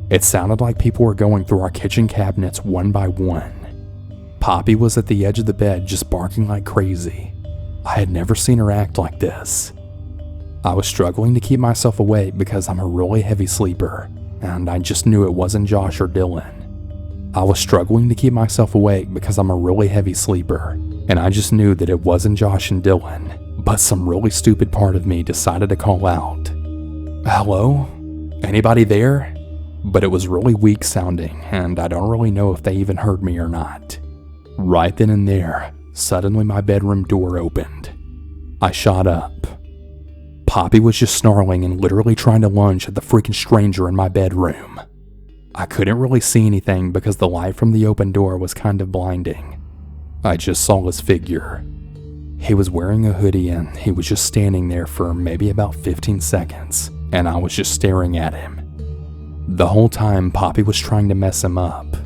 It sounded like people were going through our kitchen cabinets one by one. Poppy was at the edge of the bed just barking like crazy. I had never seen her act like this. I was struggling to keep myself awake because I'm a really heavy sleeper, and I just knew it wasn't Josh or Dylan. I was struggling to keep myself awake because I'm a really heavy sleeper, and I just knew that it wasn't Josh and Dylan, but some really stupid part of me decided to call out, "Hello? Anybody there?" But it was really weak sounding, and I don't really know if they even heard me or not. Right then and there, suddenly my bedroom door opened. I shot up. Poppy was just snarling and literally trying to lunge at the freaking stranger in my bedroom. I couldn't really see anything because the light from the open door was kind of blinding. I just saw his figure. He was wearing a hoodie and he was just standing there for maybe about 15 seconds, and I was just staring at him. The whole time, Poppy was trying to mess him up.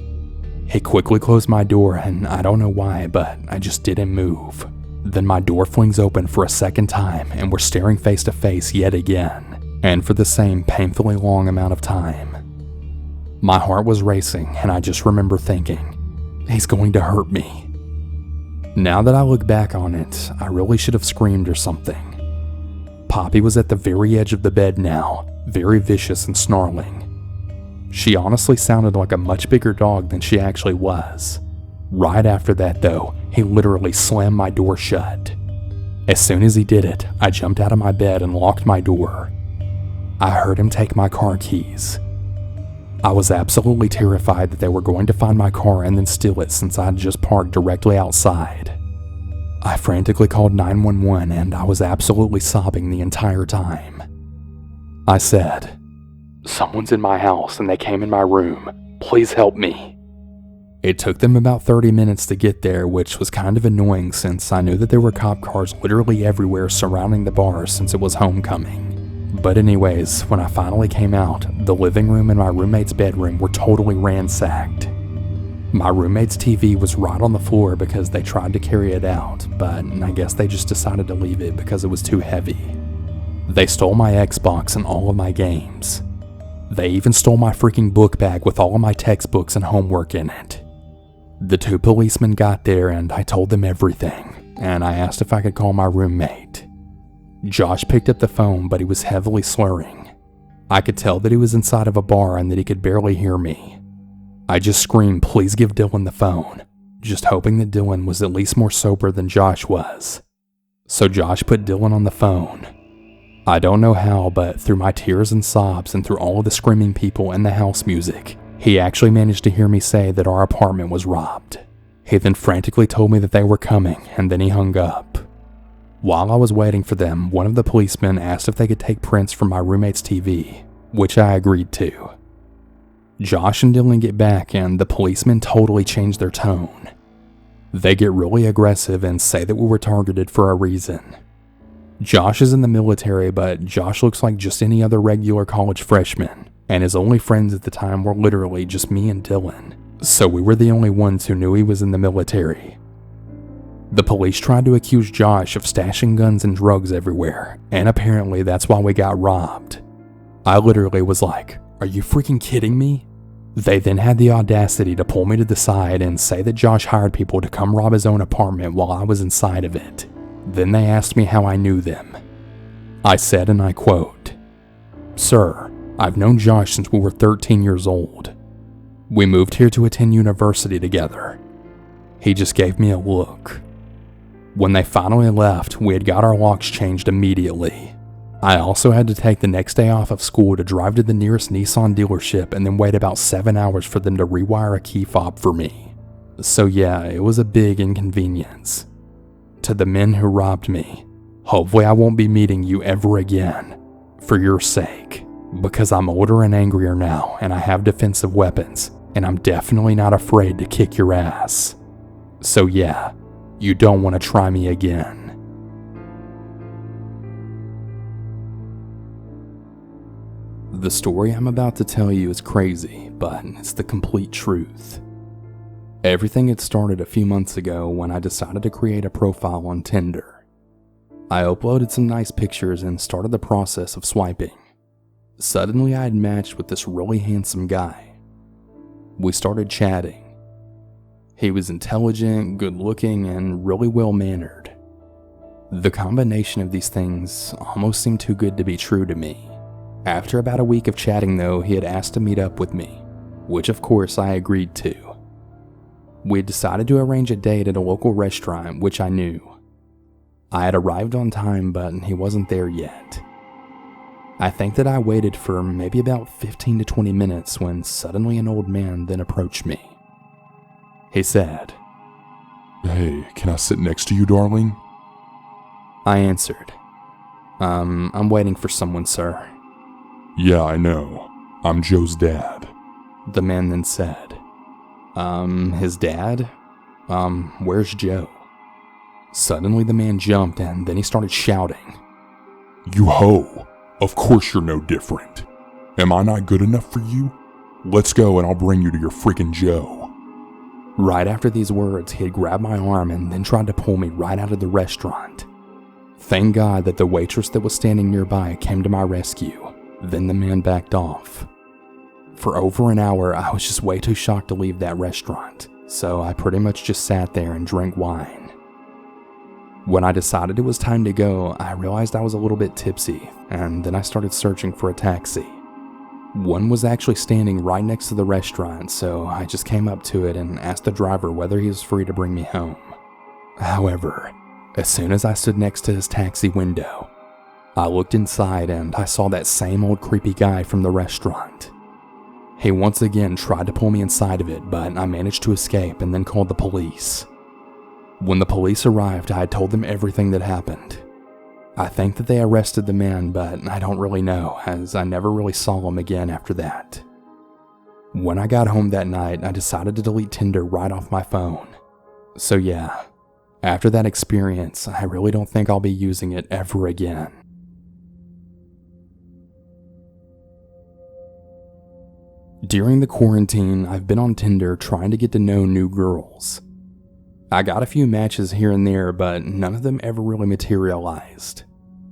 He quickly closed my door, and I don't know why, but I just didn't move. Then my door flings open for a second time, and we're staring face to face yet again, and for the same painfully long amount of time. My heart was racing, and I just remember thinking, he's going to hurt me. Now that I look back on it, I really should have screamed or something. Poppy was at the very edge of the bed now, very vicious and snarling. She honestly sounded like a much bigger dog than she actually was. Right after that though, he literally slammed my door shut. As soon as he did it, I jumped out of my bed and locked my door. I heard him take my car keys. I was absolutely terrified that they were going to find my car and then steal it since I had just parked directly outside. I frantically called 911 and I was absolutely sobbing the entire time. I said, "Someone's in my house and they came in my room. Please help me." It took them about 30 minutes to get there, which was kind of annoying since I knew that there were cop cars literally everywhere surrounding the bar since it was homecoming. But anyways, when I finally came out, the living room and my roommate's bedroom were totally ransacked. My roommate's TV was right on the floor because they tried to carry it out, but I guess they just decided to leave it because it was too heavy. They stole my Xbox and all of my games. They even stole my freaking book bag with all of my textbooks and homework in it. The two policemen got there and I told them everything, and I asked if I could call my roommate. Josh picked up the phone, but he was heavily slurring. I could tell that he was inside of a bar and that he could barely hear me. I just screamed, "Please give Dylan the phone," just hoping that Dylan was at least more sober than Josh was. So Josh put Dylan on the phone. I don't know how, but through my tears and sobs and through all of the screaming people and the house music, he actually managed to hear me say that our apartment was robbed. He then frantically told me that they were coming, and then he hung up. While I was waiting for them, one of the policemen asked if they could take prints from my roommate's TV, which I agreed to. Josh and Dylan get back, and the policemen totally change their tone. They get really aggressive and say that we were targeted for a reason. Josh is in the military, but Josh looks like just any other regular college freshman, and his only friends at the time were literally just me and Dylan, so we were the only ones who knew he was in the military. The police tried to accuse Josh of stashing guns and drugs everywhere, and apparently that's why we got robbed. I literally was like, "Are you freaking kidding me?" They then had the audacity to pull me to the side and say that Josh hired people to come rob his own apartment while I was inside of it. Then they asked me how I knew them. I said, and I quote, "Sir, I've known Josh since we were 13 years old. We moved here to attend university together." He just gave me a look. When they finally left, we had got our locks changed immediately. I also had to take the next day off of school to drive to the nearest Nissan dealership and then wait about 7 hours for them to rewire a key fob for me. So yeah, it was a big inconvenience. to the men who robbed me, hopefully I won't be meeting you ever again, for your sake, because I'm older and angrier now, and I have defensive weapons, and I'm definitely not afraid to kick your ass. So yeah, you don't want to try me again. The story I'm about to tell you is crazy, but it's the complete truth. Everything had started a few months ago when I decided to create a profile on Tinder. I uploaded some nice pictures and started the process of swiping. Suddenly I had matched with this really handsome guy. We started chatting. He was intelligent, good looking, and really well mannered. The combination of these things almost seemed too good to be true to me. After about a week of chatting though, he had asked to meet up with me, which of course I agreed to. We had decided to arrange a date at a local restaurant, which I knew. I had arrived on time, but he wasn't there yet. I think that I waited for maybe about 15 to 20 minutes when suddenly an old man then approached me. He said, "Hey, can I sit next to you, darling?" I answered, I'm waiting for someone, sir." "Yeah, I know. I'm Joe's dad." The man then said, his dad? Where's Joe?" Suddenly the man jumped and then he started shouting, "You hoe! Of course you're no different. Am I not good enough for you? Let's go and I'll bring you to your freaking Joe." Right after these words, he had grabbed my arm and then tried to pull me right out of the restaurant. Thank God that the waitress that was standing nearby came to my rescue. Then the man backed off. For over an hour, I was just way too shocked to leave that restaurant, so I pretty much just sat there and drank wine. When I decided it was time to go, I realized I was a little bit tipsy, and then I started searching for a taxi. One was actually standing right next to the restaurant, so I just came up to it and asked the driver whether he was free to bring me home. However, as soon as I stood next to his taxi window, I looked inside and I saw that same old creepy guy from the restaurant. He once again tried to pull me inside of it, but I managed to escape and then called the police. When the police arrived, I told them everything that happened. I think that they arrested the man, but I don't really know, as I never really saw him again after that. When I got home that night, I decided to delete Tinder right off my phone. So yeah, after that experience, I really don't think I'll be using it ever again. During the quarantine, I've been on Tinder trying to get to know new girls. I got a few matches here and there, but none of them ever really materialized.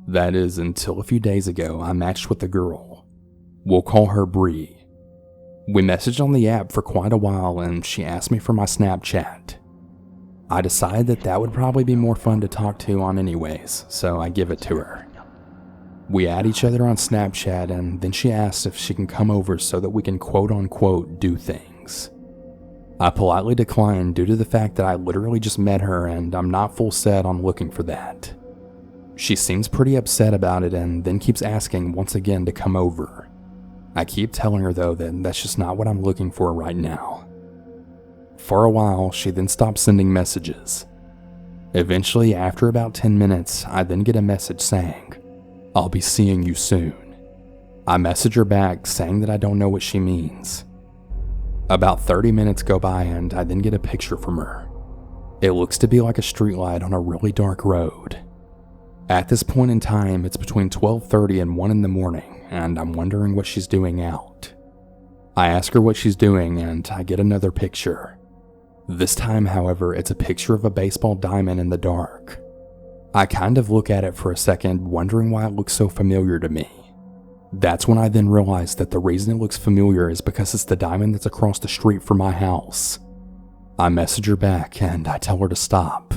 That is, until a few days ago, I matched with a girl. We'll call her Bree. We messaged on the app for quite a while, and she asked me for my Snapchat. I decided that that would probably be more fun to talk to on anyways, so I give it to her. We add each other on Snapchat, and then she asks if she can come over so that we can quote-unquote do things. I politely declined due to the fact that I literally just met her and I'm not full set on looking for that. She seems pretty upset about it and then keeps asking once again to come over. I keep telling her though that that's just not what I'm looking for right now. For a while, she then stopped sending messages. Eventually, after about 10 minutes, I then get a message saying, "I'll be seeing you soon." I message her back saying that I don't know what she means. About 30 minutes go by and I then get a picture from her. It looks to be like a streetlight on a really dark road. At this point in time, it's between 12:30 and 1 in the morning, and I'm wondering what she's doing out. I ask her what she's doing and I get another picture. This time, however, it's a picture of a baseball diamond in the dark. I kind of look at it for a second, wondering why it looks so familiar to me. That's when I then realize that the reason it looks familiar is because it's the diamond that's across the street from my house. I message her back and I tell her to stop.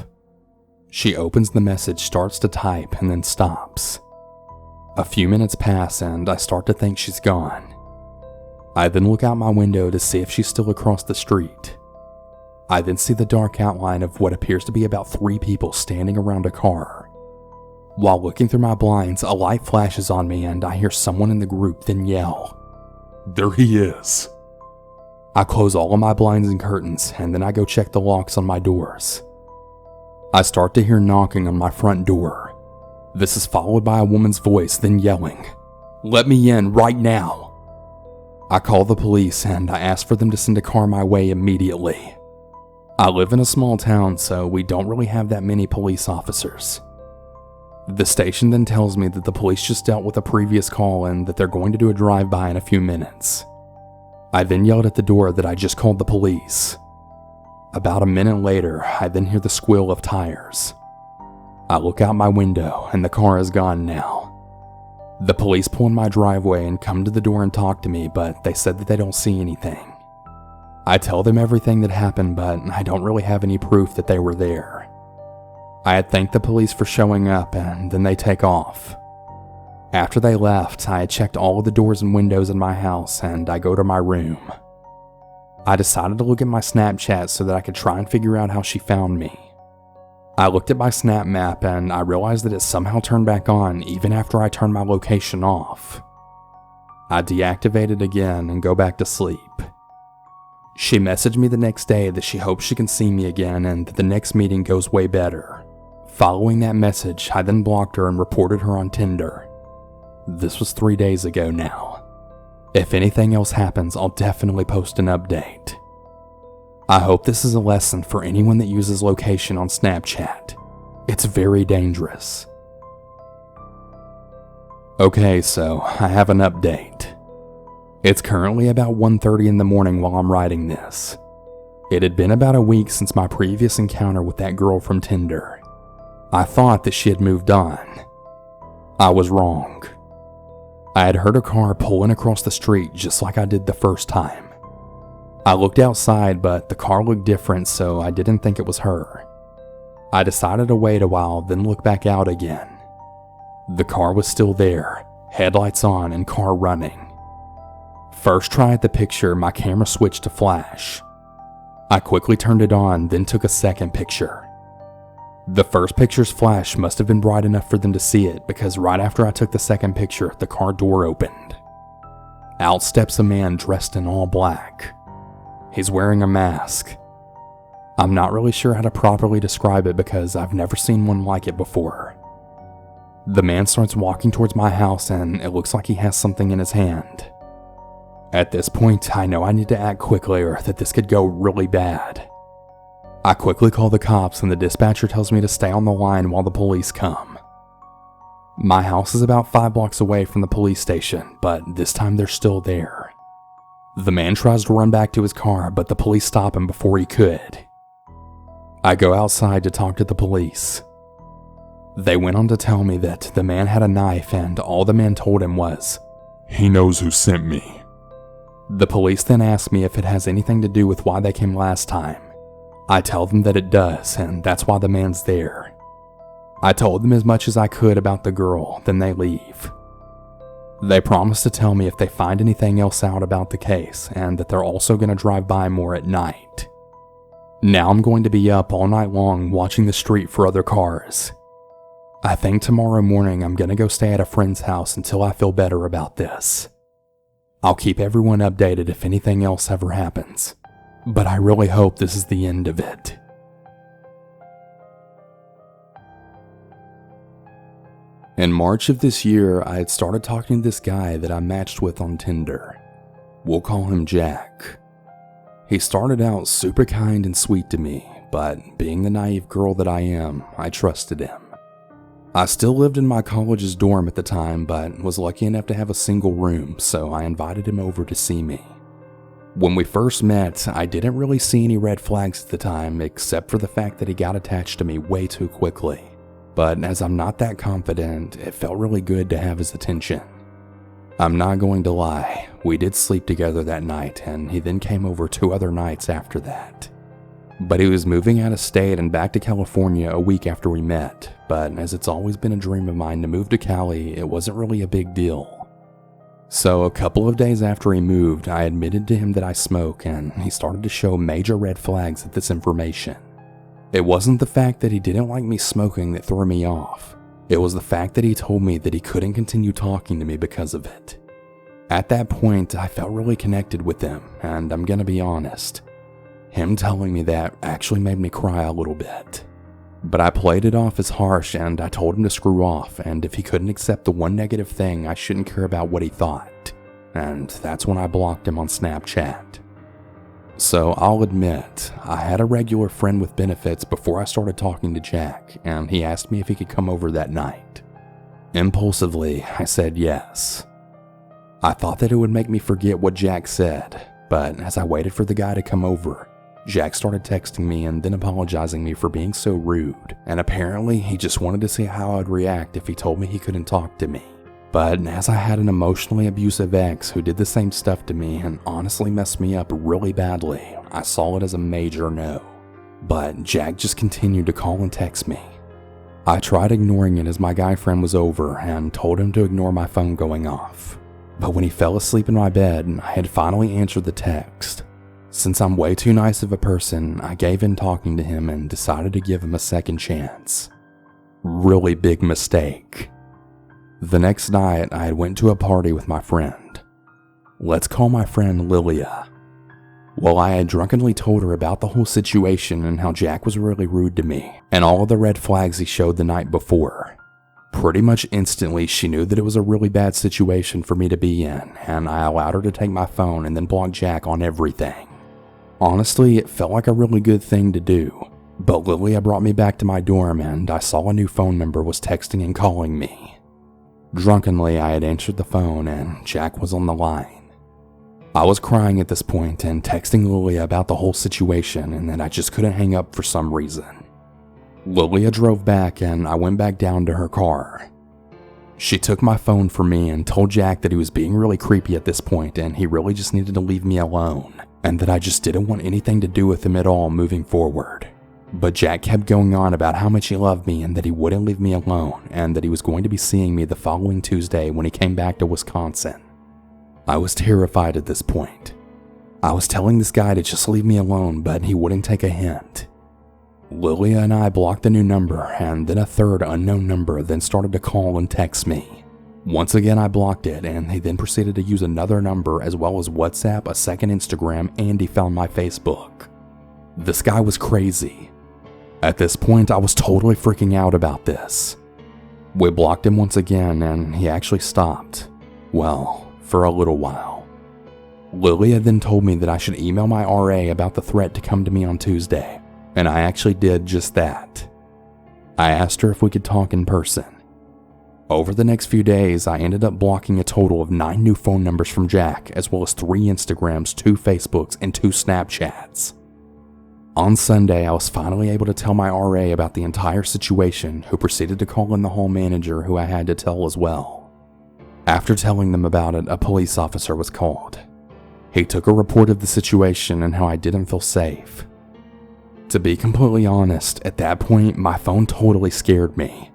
She opens the message, starts to type, and then stops. A few minutes pass and I start to think she's gone. I then look out my window to see if she's still across the street. I then see the dark outline of what appears to be about 3 people standing around a car. While looking through my blinds, a light flashes on me and I hear someone in the group then yell, "There he is!" I close all of my blinds and curtains and then I go check the locks on my doors. I start to hear knocking on my front door. This is followed by a woman's voice, then yelling, "Let me in right now." I call the police and I ask for them to send a car my way immediately. I live in a small town, so we don't really have that many police officers. The station then tells me that the police just dealt with a previous call and that they're going to do a drive-by in a few minutes. I then yelled at the door that I just called the police. About a minute later, I then hear the squeal of tires. I look out my window and the car is gone now. The police pull in my driveway and come to the door and talk to me, but they said that they don't see anything. I tell them everything that happened, but I don't really have any proof that they were there. I had thanked the police for showing up and then they take off. After they left, I had checked all of the doors and windows in my house and I go to my room. I decided to look at my Snapchat so that I could try and figure out how she found me. I looked at my Snap map and I realized that it somehow turned back on even after I turned my location off. I deactivate it again and go back to sleep. She messaged me the next day that she hopes she can see me again and that the next meeting goes way better. Following that message, I then blocked her and reported her on Tinder. This was 3 days ago now. If anything else happens, I'll definitely post an update. I hope this is a lesson for anyone that uses location on Snapchat. It's very dangerous. Okay, so I have an update. It's currently about 1:30 in the morning while I'm writing this. It had been about a week since my previous encounter with that girl from Tinder. I thought that she had moved on. I was wrong. I had heard a car pulling across the street just like I did the first time. I looked outside, but the car looked different, so I didn't think it was her. I decided to wait a while, then look back out again. The car was still there, headlights on and car running. First try at the picture, my camera switched to flash. I quickly turned it on, then took a second picture. The first picture's flash must have been bright enough for them to see it because right after I took the second picture, the car door opened. Out steps a man dressed in all black. He's wearing a mask. I'm not really sure how to properly describe it because I've never seen one like it before. The man starts walking towards my house and it looks like he has something in his hand. At this point, I know I need to act quickly or that this could go really bad. I quickly call the cops and the dispatcher tells me to stay on the line while the police come. My house is about 5 blocks away from the police station, but this time they're still there. The man tries to run back to his car, but the police stop him before he could. I go outside to talk to the police. They went on to tell me that the man had a knife and all the man told him was, "He knows who sent me." The police then ask me if it has anything to do with why they came last time. I tell them that it does, and that's why the man's there. I told them as much as I could about the girl, then they leave. They promise to tell me if they find anything else out about the case, and that they're also going to drive by more at night. Now I'm going to be up all night long watching the street for other cars. I think tomorrow morning I'm going to go stay at a friend's house until I feel better about this. I'll keep everyone updated if anything else ever happens, but I really hope this is the end of it. In March of this year, I had started talking to this guy that I matched with on Tinder. We'll call him Jack. He started out super kind and sweet to me, but being the naive girl that I am, I trusted him. I still lived in my college's dorm at the time, but was lucky enough to have a single room, so I invited him over to see me. When we first met, I didn't really see any red flags at the time, except for the fact that he got attached to me way too quickly. But as I'm not that confident, it felt really good to have his attention. I'm not going to lie, we did sleep together that night, and he then came over 2 other nights after that. But he was moving out of state and back to California a week after we met, but as it's always been a dream of mine to move to Cali, it wasn't really a big deal. So a couple of days after he moved, I admitted to him that I smoke, and he started to show major red flags at this information. It wasn't the fact that he didn't like me smoking that threw me off. It was the fact that he told me that he couldn't continue talking to me because of it. At that point, I felt really connected with him, and I'm gonna be honest. Him telling me that actually made me cry a little bit. But I played it off as harsh and I told him to screw off, and if he couldn't accept the one negative thing, I shouldn't care about what he thought. And that's when I blocked him on Snapchat. So I'll admit, I had a regular friend with benefits before I started talking to Jack, and he asked me if he could come over that night. Impulsively, I said yes. I thought that it would make me forget what Jack said, but as I waited for the guy to come over, Jack started texting me and then apologizing me for being so rude, and apparently he just wanted to see how I'd react if he told me he couldn't talk to me. But as I had an emotionally abusive ex who did the same stuff to me and honestly messed me up really badly, I saw it as a major no. But Jack just continued to call and text me. I tried ignoring it as my guy friend was over and told him to ignore my phone going off. But when he fell asleep in my bed, I had finally answered the text. Since I'm way too nice of a person, I gave in talking to him and decided to give him a second chance. Really big mistake. The next night, I went to a party with my friend. Let's call my friend Lilia. Well, I had drunkenly told her about the whole situation and how Jack was really rude to me, and all of the red flags he showed the night before. Pretty much instantly, she knew that it was a really bad situation for me to be in, and I allowed her to take my phone and then block Jack on everything. Honestly, it felt like a really good thing to do, but Lilia brought me back to my dorm and I saw a new phone number was texting and calling me. Drunkenly, I had answered the phone and Jack was on the line. I was crying at this point and texting Lilia about the whole situation and that I just couldn't hang up for some reason. Lilia drove back and I went back down to her car. She took my phone from me and told Jack that he was being really creepy at this point and he really just needed to leave me alone, and that I just didn't want anything to do with him at all moving forward. But Jack kept going on about how much he loved me and that he wouldn't leave me alone, and that he was going to be seeing me the following Tuesday when he came back to Wisconsin. I was terrified at this point. I was telling this guy to just leave me alone, but he wouldn't take a hint. Lilia and I blocked the new number, and then a third unknown number then started to call and text me. Once again, I blocked it, and he then proceeded to use another number as well as WhatsApp, a second Instagram, and he found my Facebook. This guy was crazy. At this point, I was totally freaking out about this. We blocked him once again, and he actually stopped. Well, for a little while. Lilia then told me that I should email my RA about the threat to come to me on Tuesday, and I actually did just that. I asked her if we could talk in person. Over the next few days, I ended up blocking a total of 9 new phone numbers from Jack, as well as 3 Instagrams, 2 Facebooks, and 2 Snapchats. On Sunday, I was finally able to tell my RA about the entire situation, who proceeded to call in the hall manager, who I had to tell as well. After telling them about it, a police officer was called. He took a report of the situation and how I didn't feel safe. To be completely honest, at that point, my phone totally scared me.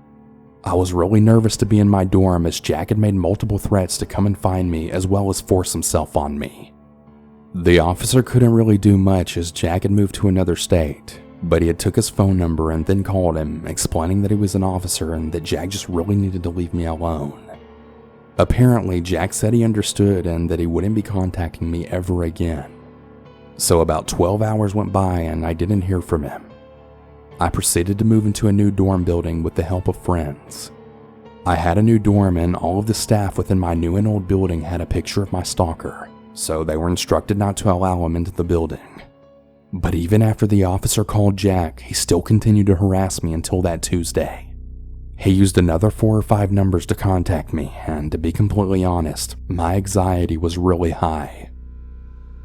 I was really nervous to be in my dorm as Jack had made multiple threats to come and find me as well as force himself on me. The officer couldn't really do much as Jack had moved to another state, but he had took his phone number and then called him, explaining that he was an officer and that Jack just really needed to leave me alone. Apparently, Jack said he understood and that he wouldn't be contacting me ever again. So about 12 hours went by and I didn't hear from him. I proceeded to move into a new dorm building with the help of friends. I had a new dorm and all of the staff within my new and old building had a picture of my stalker, so they were instructed not to allow him into the building. But even after the officer called Jack, he still continued to harass me until that Tuesday. He used another 4 or 5 numbers to contact me, and to be completely honest, my anxiety was really high.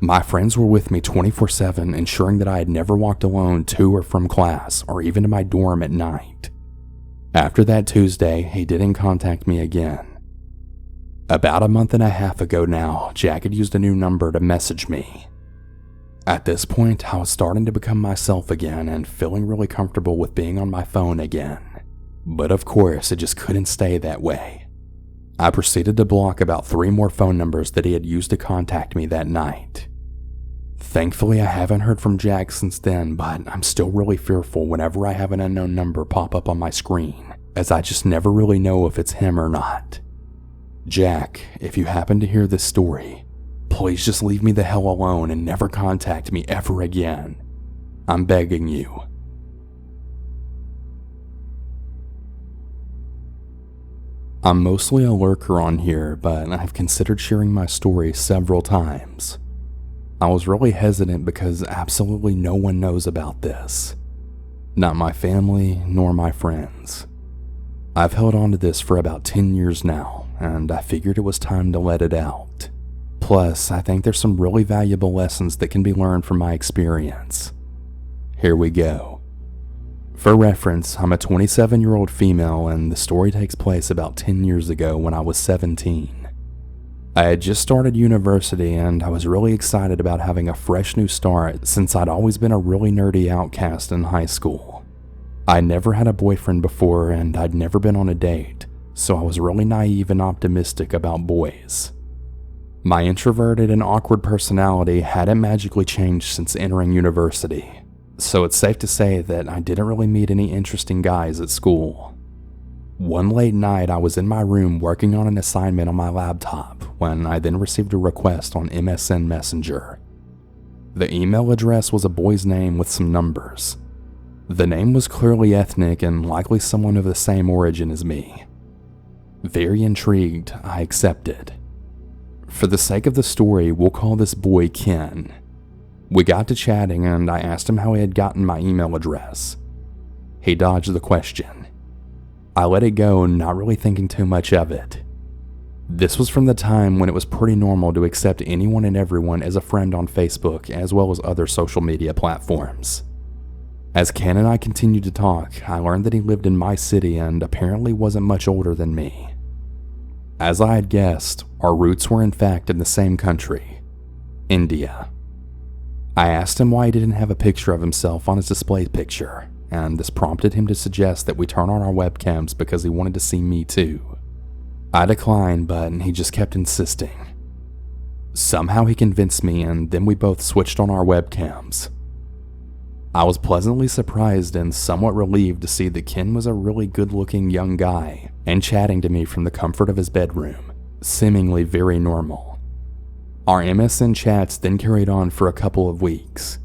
My friends were with me 24/7, ensuring that I had never walked alone to or from class or even to my dorm at night. After that Tuesday, he didn't contact me again. About a month and a half ago now, Jack had used a new number to message me. At this point, I was starting to become myself again and feeling really comfortable with being on my phone again. But of course, it just couldn't stay that way. I proceeded to block about 3 more phone numbers that he had used to contact me that night. Thankfully, I haven't heard from Jack since then, but I'm still really fearful whenever I have an unknown number pop up on my screen, as I just never really know if it's him or not. Jack, if you happen to hear this story, please just leave me the hell alone and never contact me ever again. I'm begging you. I'm mostly a lurker on here, but I've considered sharing my story several times. I was really hesitant because absolutely no one knows about this. Not my family, nor my friends. I've held on to this for about 10 years now, and I figured it was time to let it out. Plus, I think there's some really valuable lessons that can be learned from my experience. Here we go. For reference, I'm a 27-year-old female, and the story takes place about 10 years ago when I was 17. I had just started university, and I was really excited about having a fresh new start since I'd always been a really nerdy outcast in high school. I never had a boyfriend before, and I'd never been on a date, so I was really naive and optimistic about boys. My introverted and awkward personality hadn't magically changed since entering university, so it's safe to say that I didn't really meet any interesting guys at school. One late night, I was in my room working on an assignment on my laptop when I then received a request on MSN Messenger. The email address was a boy's name with some numbers. The name was clearly ethnic and likely someone of the same origin as me. Very intrigued, I accepted. For the sake of the story, we'll call this boy Ken. We got to chatting and I asked him how he had gotten my email address. He dodged the question. I let it go, not really thinking too much of it. This was from the time when it was pretty normal to accept anyone and everyone as a friend on Facebook as well as other social media platforms. As Ken and I continued to talk, I learned that he lived in my city and apparently wasn't much older than me. As I had guessed, our roots were in fact in the same country, India. I asked him why he didn't have a picture of himself on his display picture, and this prompted him to suggest that we turn on our webcams because he wanted to see me too. I declined, but he just kept insisting. Somehow he convinced me, and then we both switched on our webcams. I was pleasantly surprised and somewhat relieved to see that Ken was a really good-looking young guy and chatting to me from the comfort of his bedroom, seemingly very normal. Our MSN chats then carried on for a couple of weeks.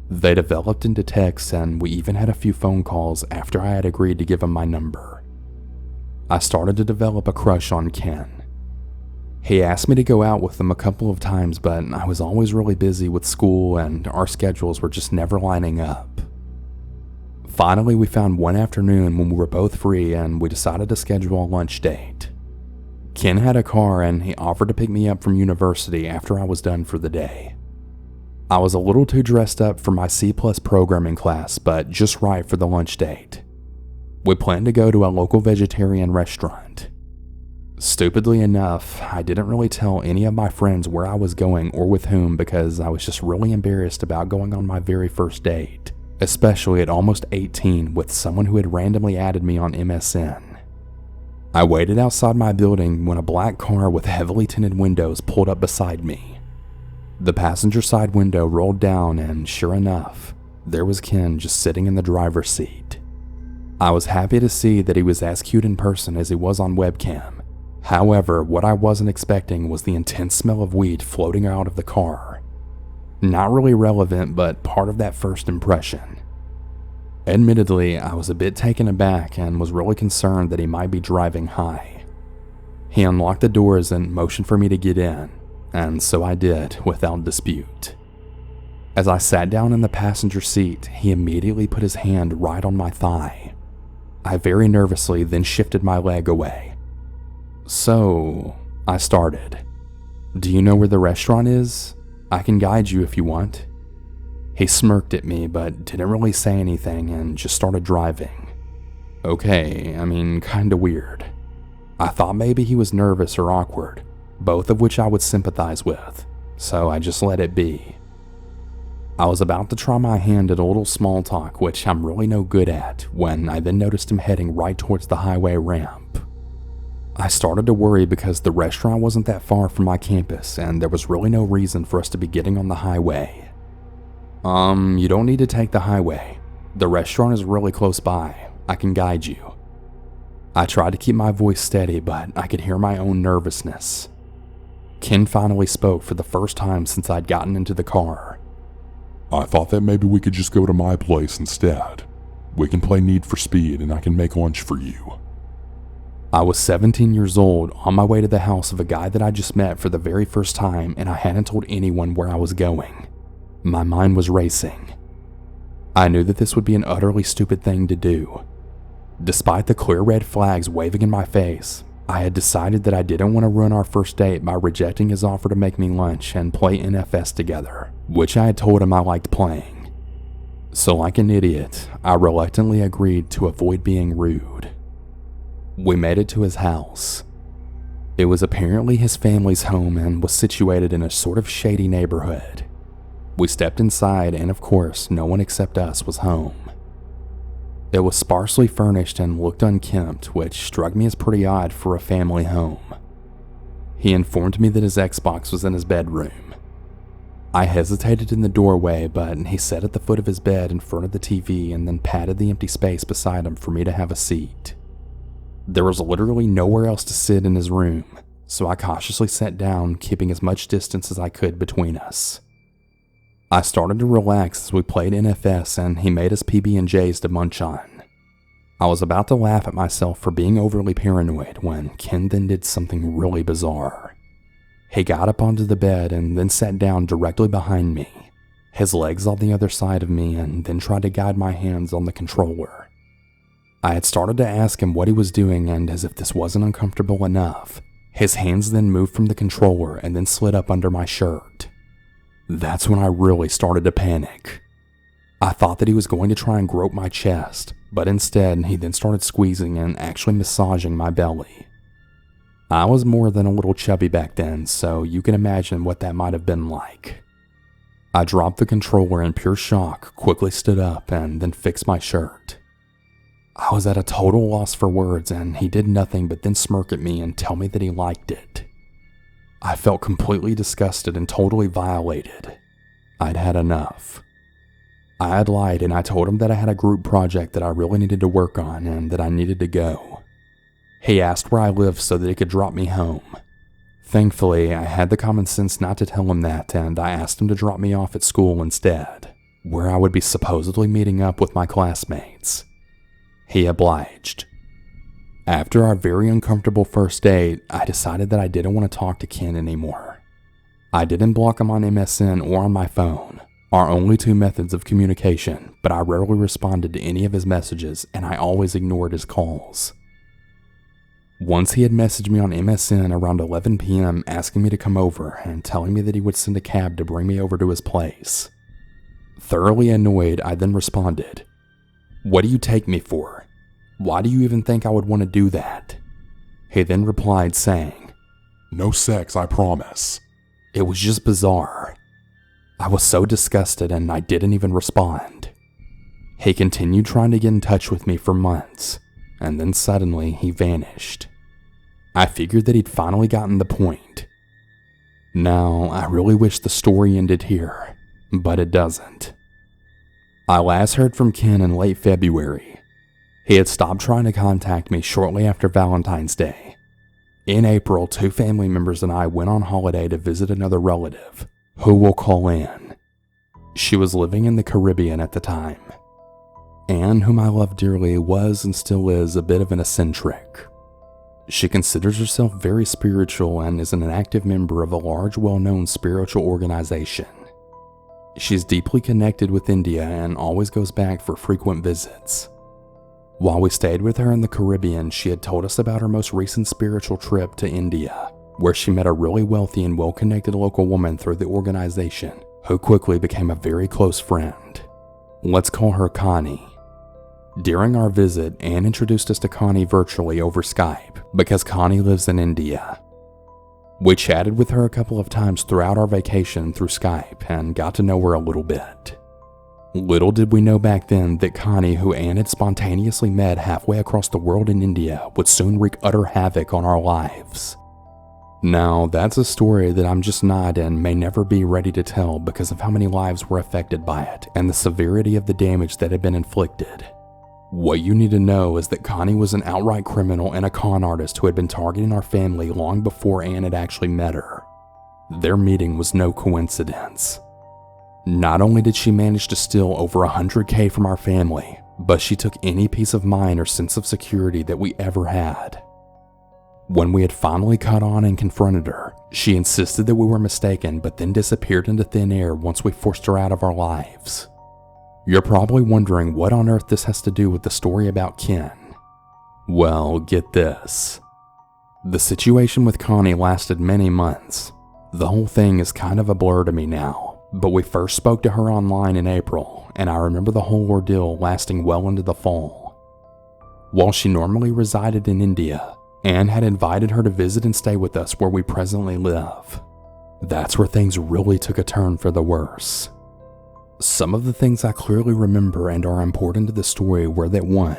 They developed into texts, and we even had a few phone calls after I had agreed to give him my number. I started to develop a crush on Ken. He asked me to go out with him a couple of times, but I was always really busy with school and our schedules were just never lining up. Finally, we found one afternoon when we were both free and we decided to schedule a lunch date. Ken had a car and he offered to pick me up from university after I was done for the day. I was a little too dressed up for my C+ programming class, but just right for the lunch date. We planned to go to a local vegetarian restaurant. Stupidly enough, I didn't really tell any of my friends where I was going or with whom because I was just really embarrassed about going on my very first date, especially at almost 18 with someone who had randomly added me on MSN. I waited outside my building when a black car with heavily tinted windows pulled up beside me. The passenger side window rolled down and sure enough, there was Ken just sitting in the driver's seat. I was happy to see that he was as cute in person as he was on webcam. However, what I wasn't expecting was the intense smell of weed floating out of the car. Not really relevant, but part of that first impression. Admittedly, I was a bit taken aback and was really concerned that he might be driving high. He unlocked the doors and motioned for me to get in, and so I did without dispute. As I sat down in the passenger seat, he immediately put his hand right on my thigh. I very nervously then shifted my leg away. "So," I started, "do you know where the restaurant is? I can guide you if you want." He smirked at me but didn't really say anything and just started driving. Okay, kinda weird. I thought maybe he was nervous or awkward, both of which I would sympathize with, so I just let it be. I was about to try my hand at a little small talk, which I'm really no good at, when I then noticed him heading right towards the highway ramp. I started to worry because the restaurant wasn't that far from my campus and there was really no reason for us to be getting on the highway. You don't need to take the highway. The restaurant is really close by. I can guide you." I tried to keep my voice steady, but I could hear my own nervousness. Ken finally spoke for the first time since I'd gotten into the car. "I thought that maybe we could just go to my place instead. We can play Need for Speed and I can make lunch for you." I was 17 years old, on my way to the house of a guy that I just met for the very first time, and I hadn't told anyone where I was going. My mind was racing. I knew that this would be an utterly stupid thing to do. Despite the clear red flags waving in my face, I had decided that I didn't want to ruin our first date by rejecting his offer to make me lunch and play NFS together, which I had told him I liked playing. So like an idiot, I reluctantly agreed to avoid being rude. We made it to his house. It was apparently his family's home and was situated in a sort of shady neighborhood. We stepped inside and of course no one except us was home. It was sparsely furnished and looked unkempt, which struck me as pretty odd for a family home. He informed me that his Xbox was in his bedroom. I hesitated in the doorway, but he sat at the foot of his bed in front of the TV and then patted the empty space beside him for me to have a seat. There was literally nowhere else to sit in his room, so I cautiously sat down, keeping as much distance as I could between us. I started to relax as we played NFS and he made us PB&Js to munch on. I was about to laugh at myself for being overly paranoid when Ken then did something really bizarre. He got up onto the bed and then sat down directly behind me, his legs on the other side of me, and then tried to guide my hands on the controller. I had started to ask him what he was doing, and as if this wasn't uncomfortable enough, his hands then moved from the controller and then slid up under my shirt. That's when I really started to panic. I thought that he was going to try and grope my chest, but instead he then started squeezing and actually massaging my belly. I was more than a little chubby back then, so you can imagine what that might have been like. I dropped the controller in pure shock, quickly stood up, and then fixed my shirt. I was at a total loss for words, and he did nothing but then smirk at me and tell me that he liked it. I felt completely disgusted and totally violated. I'd had enough. I had lied and I told him that I had a group project that I really needed to work on and that I needed to go. He asked where I lived so that he could drop me home. Thankfully, I had the common sense not to tell him that, and I asked him to drop me off at school instead, where I would be supposedly meeting up with my classmates. He obliged. After our very uncomfortable first date, I decided that I didn't want to talk to Ken anymore. I didn't block him on MSN or on my phone, our only two methods of communication, but I rarely responded to any of his messages and I always ignored his calls. Once he had messaged me on MSN around 11 p.m. asking me to come over and telling me that he would send a cab to bring me over to his place. Thoroughly annoyed, I then responded, "What do you take me for? Why do you even think I would want to do that?" He then replied saying, "No sex, I promise." It was just bizarre. I was so disgusted and I didn't even respond. He continued trying to get in touch with me for months, and then suddenly he vanished. I figured that he'd finally gotten the point. Now, I really wish the story ended here, but it doesn't. I last heard from Ken in late February. He had stopped trying to contact me shortly after Valentine's Day. In April, 2 family members and I went on holiday to visit another relative, who we'll call Anne. She was living in the Caribbean at the time. Anne, whom I love dearly, was and still is a bit of an eccentric. She considers herself very spiritual and is an active member of a large, well-known spiritual organization. She's deeply connected with India and always goes back for frequent visits. While we stayed with her in the Caribbean, she had told us about her most recent spiritual trip to India, where she met a really wealthy and well-connected local woman through the organization, who quickly became a very close friend. Let's call her Connie. During our visit, Anne introduced us to Connie virtually over Skype, because Connie lives in India. We chatted with her a couple of times throughout our vacation through Skype and got to know her a little bit. Little did we know back then that Connie, who Anne had spontaneously met halfway across the world in India, would soon wreak utter havoc on our lives. Now, that's a story that I'm just not and may never be ready to tell because of how many lives were affected by it and the severity of the damage that had been inflicted. What you need to know is that Connie was an outright criminal and a con artist who had been targeting our family long before Anne had actually met her. Their meeting was no coincidence. Not only did she manage to steal over $100K from our family, but she took any peace of mind or sense of security that we ever had. When we had finally caught on and confronted her, she insisted that we were mistaken, but then disappeared into thin air once we forced her out of our lives. You're probably wondering what on earth this has to do with the story about Ken. Well, get this. The situation with Connie lasted many months. The whole thing is kind of a blur to me now, but we first spoke to her online in April, and I remember the whole ordeal lasting well into the fall. While she normally resided in India, Anne had invited her to visit and stay with us where we presently live. That's where things really took a turn for the worse. Some of the things I clearly remember and are important to the story were that 1.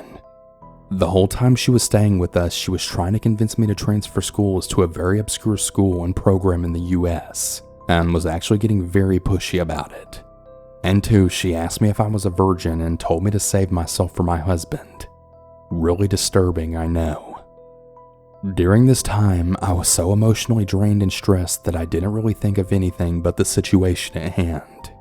The whole time she was staying with us, she was trying to convince me to transfer schools to a very obscure school and program in the US, and was actually getting very pushy about it. And 2, she asked me if I was a virgin and told me to save myself for my husband. Really disturbing, I know. During this time, I was so emotionally drained and stressed that I didn't really think of anything but the situation at hand.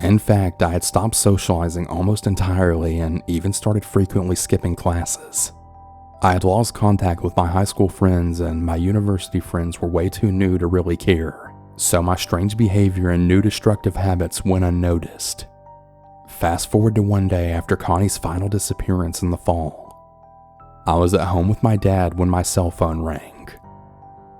In fact, I had stopped socializing almost entirely and even started frequently skipping classes. I had lost contact with my high school friends, and my university friends were way too new to really care, so my strange behavior and new destructive habits went unnoticed. Fast forward to one day after Connie's final disappearance in the fall. I was at home with my dad when my cell phone rang.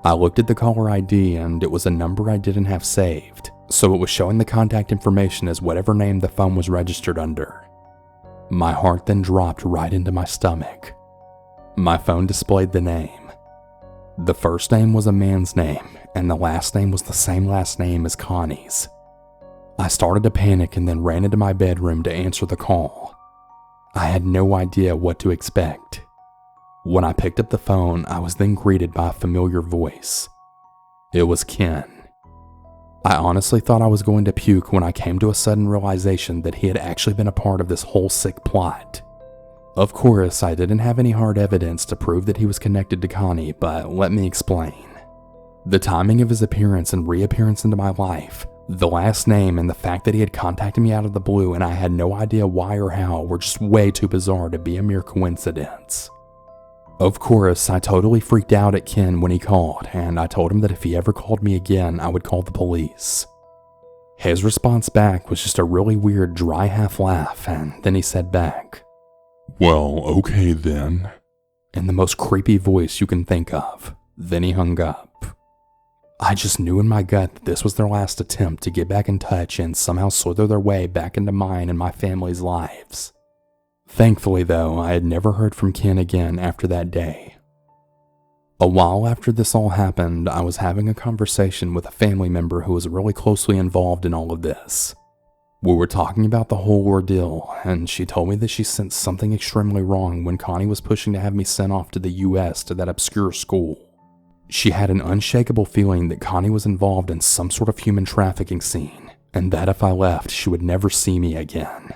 I looked at the caller ID and it was a number I didn't have saved, so it was showing the contact information as whatever name the phone was registered under. My heart then dropped right into my stomach. My phone displayed the name. The first name was a man's name, and the last name was the same last name as Connie's. I started to panic and then ran into my bedroom to answer the call. I had no idea what to expect. When I picked up the phone, I was then greeted by a familiar voice. It was Ken. I honestly thought I was going to puke when I came to a sudden realization that he had actually been a part of this whole sick plot. Of course, I didn't have any hard evidence to prove that he was connected to Connie, but let me explain. The timing of his appearance and reappearance into my life, the last name, and the fact that he had contacted me out of the blue and I had no idea why or how were just way too bizarre to be a mere coincidence. Of course, I totally freaked out at Ken when he called, and I told him that if he ever called me again, I would call the police. His response back was just a really weird dry half laugh, and then he said back, "Well, okay then," in the most creepy voice you can think of. Then he hung up. I just knew in my gut that this was their last attempt to get back in touch and somehow slither their way back into mine and my family's lives. Thankfully, though, I had never heard from Ken again after that day. A while after this all happened, I was having a conversation with a family member who was really closely involved in all of this. We were talking about the whole ordeal, and she told me that she sensed something extremely wrong when Connie was pushing to have me sent off to the US to that obscure school. She had an unshakable feeling that Connie was involved in some sort of human trafficking scene, and that if I left, she would never see me again.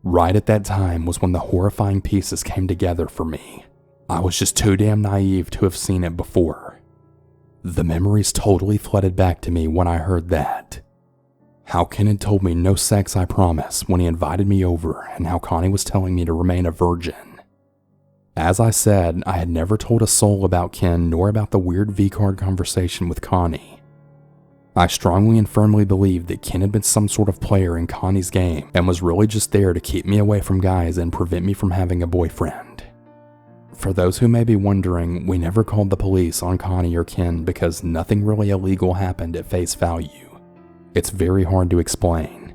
Right at that time was when the horrifying pieces came together for me. I was just too damn naive to have seen it before. The memories totally flooded back to me when I heard that. How Ken had told me no sex, I promise, when he invited me over, and how Connie was telling me to remain a virgin. As I said, I had never told a soul about Ken nor about the weird V-card conversation with Connie. I strongly and firmly believed that Ken had been some sort of player in Connie's game and was really just there to keep me away from guys and prevent me from having a boyfriend. For those who may be wondering, we never called the police on Connie or Ken because nothing really illegal happened at face value. It's very hard to explain.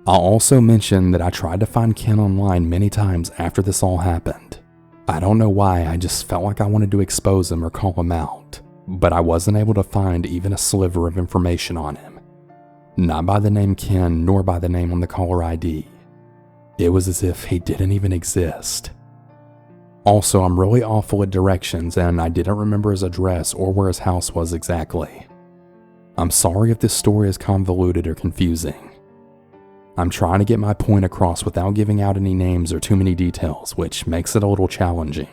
I'll also mention that I tried to find Ken online many times after this all happened. I don't know why, I just felt like I wanted to expose him or call him out. But I wasn't able to find even a sliver of information on him. Not by the name Ken, nor by the name on the caller ID. It was as if he didn't even exist. Also, I'm really awful at directions, and I didn't remember his address or where his house was exactly. I'm sorry if this story is convoluted or confusing. I'm trying to get my point across without giving out any names or too many details, which makes it a little challenging.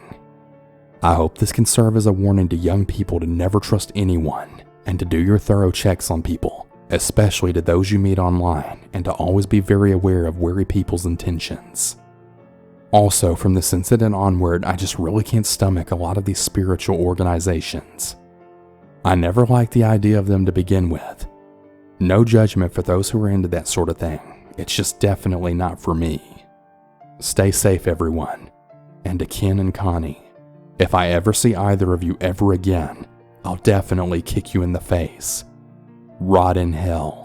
I hope this can serve as a warning to young people to never trust anyone and to do your thorough checks on people, especially to those you meet online, and to always be very aware of wary people's intentions. Also, from this incident onward, I just really can't stomach a lot of these spiritual organizations. I never liked the idea of them to begin with. No judgment for those who are into that sort of thing. It's just definitely not for me. Stay safe, everyone. And to Ken and Connie, if I ever see either of you ever again, I'll definitely kick you in the face. Rot in hell.